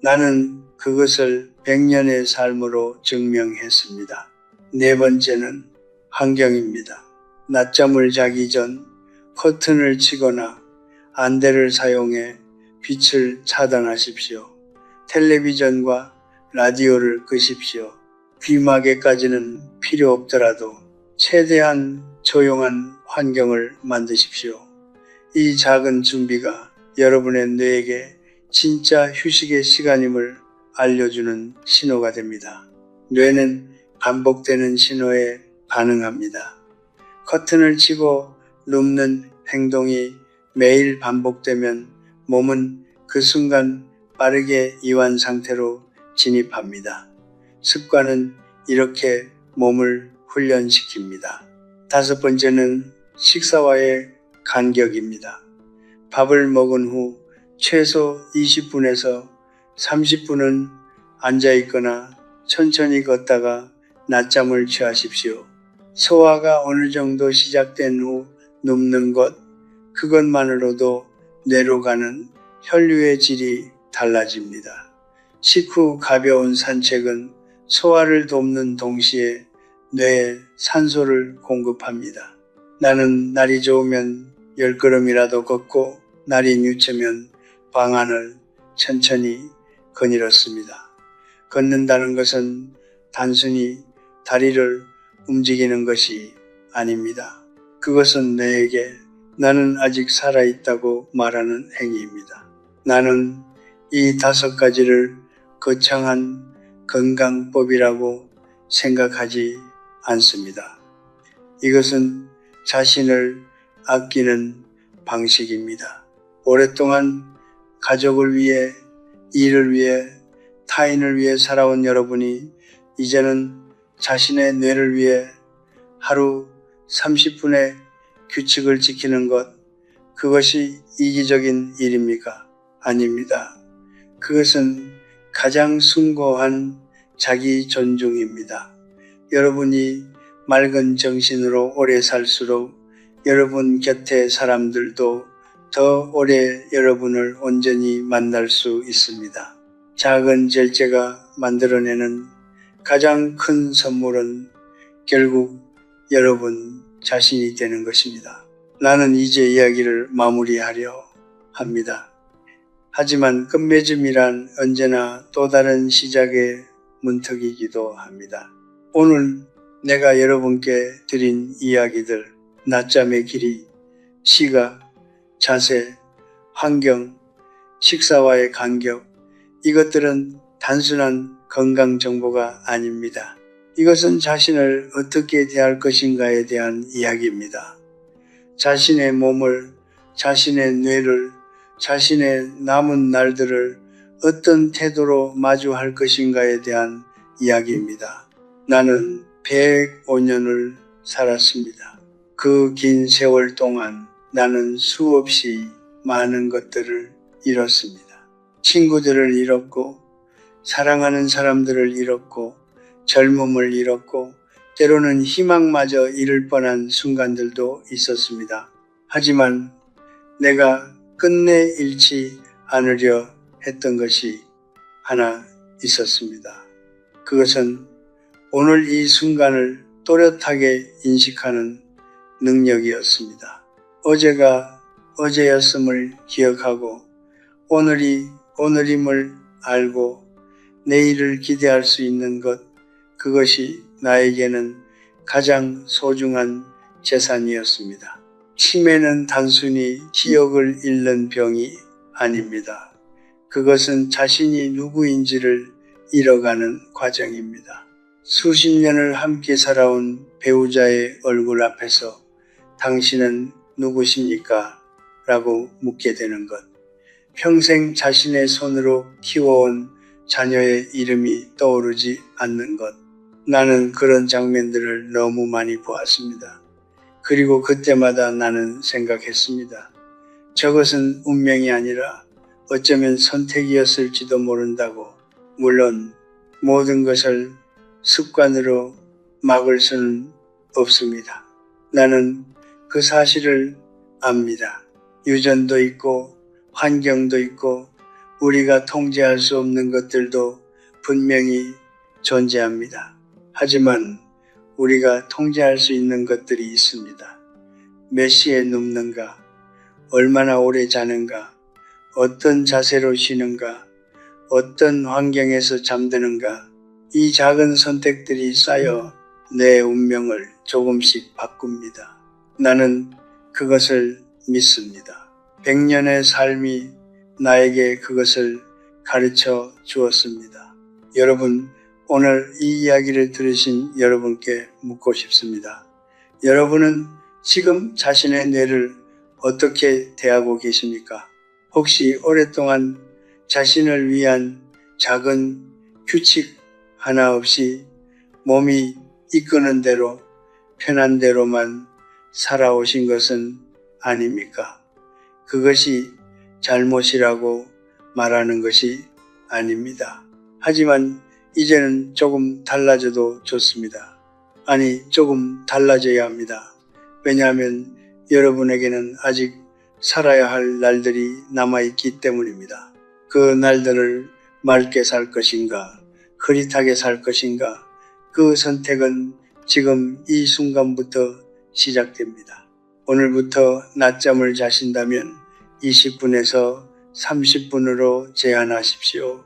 나는 그것을 100년의 삶으로 증명했습니다. 네 번째는 환경입니다. 낮잠을 자기 전 커튼을 치거나 안대를 사용해 빛을 차단하십시오. 텔레비전과 라디오를 끄십시오. 귀마개까지는 필요 없더라도 최대한 조용한 환경을 만드십시오. 이 작은 준비가 여러분의 뇌에게 진짜 휴식의 시간임을 알려주는 신호가 됩니다. 뇌는 반복되는 신호에 반응합니다. 커튼을 치고 눕는 행동이 매일 반복되면 몸은 그 순간 빠르게 이완 상태로 진입합니다. 습관은 이렇게 몸을 훈련시킵니다. 다섯 번째는 식사와의 간격입니다. 밥을 먹은 후 최소 20분에서 30분은 앉아있거나 천천히 걷다가 낮잠을 취하십시오. 소화가 어느 정도 시작된 후 눕는 것, 그것만으로도 뇌로 가는 혈류의 질이 달라집니다. 식후 가벼운 산책은 소화를 돕는 동시에 뇌에 산소를 공급합니다. 나는 날이 좋으면 10걸음이라도 걷고 날이 뉴체면 방 안을 천천히 거닐었습니다. 걷는다는 것은 단순히 다리를 움직이는 것이 아닙니다. 그것은 뇌에게 나는 아직 살아있다고 말하는 행위입니다. 나는 이 5가지를 거창한 건강법이라고 생각하지 않습니다. 이것은 자신을 아끼는 방식입니다. 오랫동안 가족을 위해, 일을 위해, 타인을 위해 살아온 여러분이 이제는 자신의 뇌를 위해 하루 30분의 규칙을 지키는 것, 그것이 이기적인 일입니까? 아닙니다. 그것은 가장 숭고한 자기 존중입니다. 여러분이 맑은 정신으로 오래 살수록 여러분 곁의 사람들도 더 오래 여러분을 온전히 만날 수 있습니다. 작은 절제가 만들어내는 가장 큰 선물은 결국 여러분 자신이 되는 것입니다. 나는 이제 이야기를 마무리하려 합니다. 하지만 끝맺음이란 언제나 또 다른 시작의 문턱이기도 합니다. 오늘 내가 여러분께 드린 이야기들, 낮잠의 길이, 시각, 자세, 환경, 식사와의 간격, 이것들은 단순한 건강 정보가 아닙니다. 이것은 자신을 어떻게 대할 것인가에 대한 이야기입니다. 자신의 몸을, 자신의 뇌를, 자신의 남은 날들을 어떤 태도로 마주할 것인가에 대한 이야기입니다. 나는 105년을 살았습니다. 그 긴 세월 동안 나는 수없이 많은 것들을 잃었습니다. 친구들을 잃었고, 사랑하는 사람들을 잃었고, 젊음을 잃었고, 때로는 희망마저 잃을 뻔한 순간들도 있었습니다. 하지만 내가 끝내 잃지 않으려 했던 것이 하나 있었습니다. 그것은 오늘 이 순간을 또렷하게 인식하는 능력이었습니다. 어제가 어제였음을 기억하고 오늘이 오늘임을 알고 내일을 기대할 수 있는 것, 그것이 나에게는 가장 소중한 재산이었습니다. 치매는 단순히 기억을 잃는 병이 아닙니다. 그것은 자신이 누구인지를 잃어가는 과정입니다. 수십 년을 함께 살아온 배우자의 얼굴 앞에서 당신은 누구십니까? 라고 묻게 되는 것. 평생 자신의 손으로 키워온 자녀의 이름이 떠오르지 않는 것. 나는 그런 장면들을 너무 많이 보았습니다. 그리고 그때마다 나는 생각했습니다. 저것은 운명이 아니라 어쩌면 선택이었을지도 모른다고. 물론 모든 것을 습관으로 막을 수는 없습니다. 나는 그 사실을 압니다. 유전도 있고 환경도 있고 우리가 통제할 수 없는 것들도 분명히 존재합니다. 하지만 우리가 통제할 수 있는 것들이 있습니다. 몇 시에 눕는가, 얼마나 오래 자는가, 어떤 자세로 쉬는가, 어떤 환경에서 잠드는가, 이 작은 선택들이 쌓여 내 운명을 조금씩 바꿉니다. 나는 그것을 믿습니다. 100년의 삶이 나에게 그것을 가르쳐 주었습니다. 여러분, 오늘 이 이야기를 들으신 여러분께 묻고 싶습니다. 여러분은 지금 자신의 뇌를 어떻게 대하고 계십니까? 혹시 오랫동안 자신을 위한 작은 규칙 하나 없이 몸이 이끄는 대로 편한 대로만 살아오신 것은 아닙니까? 그것이 잘못이라고 말하는 것이 아닙니다. 하지만 이제는 조금 달라져도 좋습니다. 아니, 조금 달라져야 합니다. 왜냐하면 여러분에게는 아직 살아야 할 날들이 남아있기 때문입니다. 그 날들을 맑게 살 것인가, 흐릿하게 살 것인가, 그 선택은 지금 이 순간부터 시작됩니다. 오늘부터 낮잠을 자신다면 20분에서 30분으로 제한하십시오.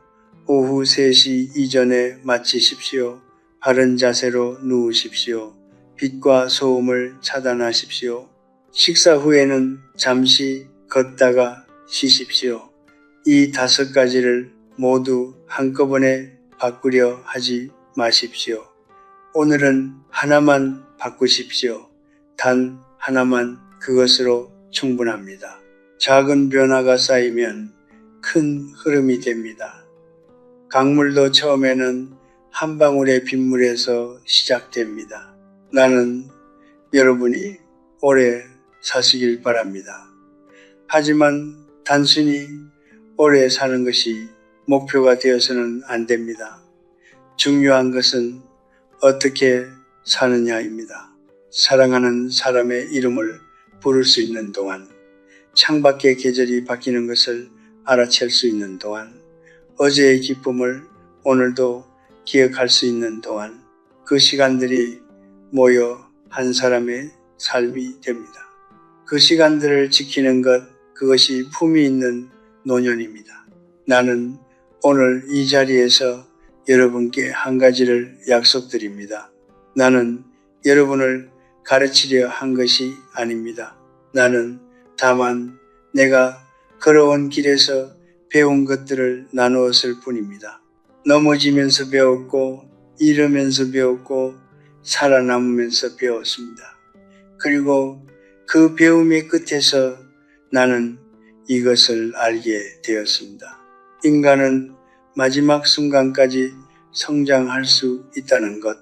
오후 3시 이전에 마치십시오. 바른 자세로 누우십시오. 빛과 소음을 차단하십시오. 식사 후에는 잠시 걷다가 쉬십시오. 이 5가지를 모두 한꺼번에 바꾸려 하지 마십시오. 오늘은 하나만 바꾸십시오. 단 하나만, 그것으로 충분합니다. 작은 변화가 쌓이면 큰 흐름이 됩니다. 강물도 처음에는 한 방울의 빗물에서 시작됩니다. 나는 여러분이 오래 사시길 바랍니다. 하지만 단순히 오래 사는 것이 목표가 되어서는 안 됩니다. 중요한 것은 어떻게 사느냐입니다. 사랑하는 사람의 이름을 부를 수 있는 동안, 창밖의 계절이 바뀌는 것을 알아챌 수 있는 동안, 어제의 기쁨을 오늘도 기억할 수 있는 동안, 그 시간들이 모여 한 사람의 삶이 됩니다. 그 시간들을 지키는 것, 그것이 품위 있는 노년입니다. 나는 오늘 이 자리에서 여러분께 한 가지를 약속드립니다. 나는 여러분을 가르치려 한 것이 아닙니다. 나는 다만 내가 걸어온 길에서 배운 것들을 나누었을 뿐입니다. 넘어지면서 배웠고, 잃으면서 배웠고, 살아남으면서 배웠습니다. 그리고 그 배움의 끝에서 나는 이것을 알게 되었습니다. 인간은 마지막 순간까지 성장할 수 있다는 것.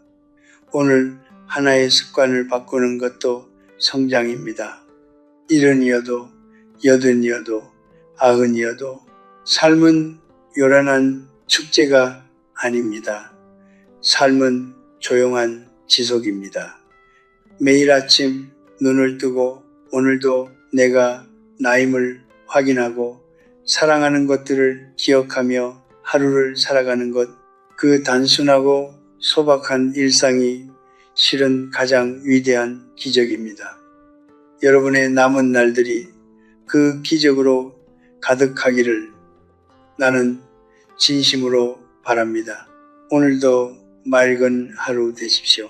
오늘 하나의 습관을 바꾸는 것도 성장입니다. 70이어도 80이어도 90이어도 삶은 요란한 축제가 아닙니다. 삶은 조용한 지속입니다. 매일 아침 눈을 뜨고 오늘도 내가 나임을 확인하고 사랑하는 것들을 기억하며 하루를 살아가는 것, 그 단순하고 소박한 일상이 실은 가장 위대한 기적입니다. 여러분의 남은 날들이 그 기적으로 가득하기를 나는 진심으로 바랍니다. 오늘도 맑은 하루 되십시오.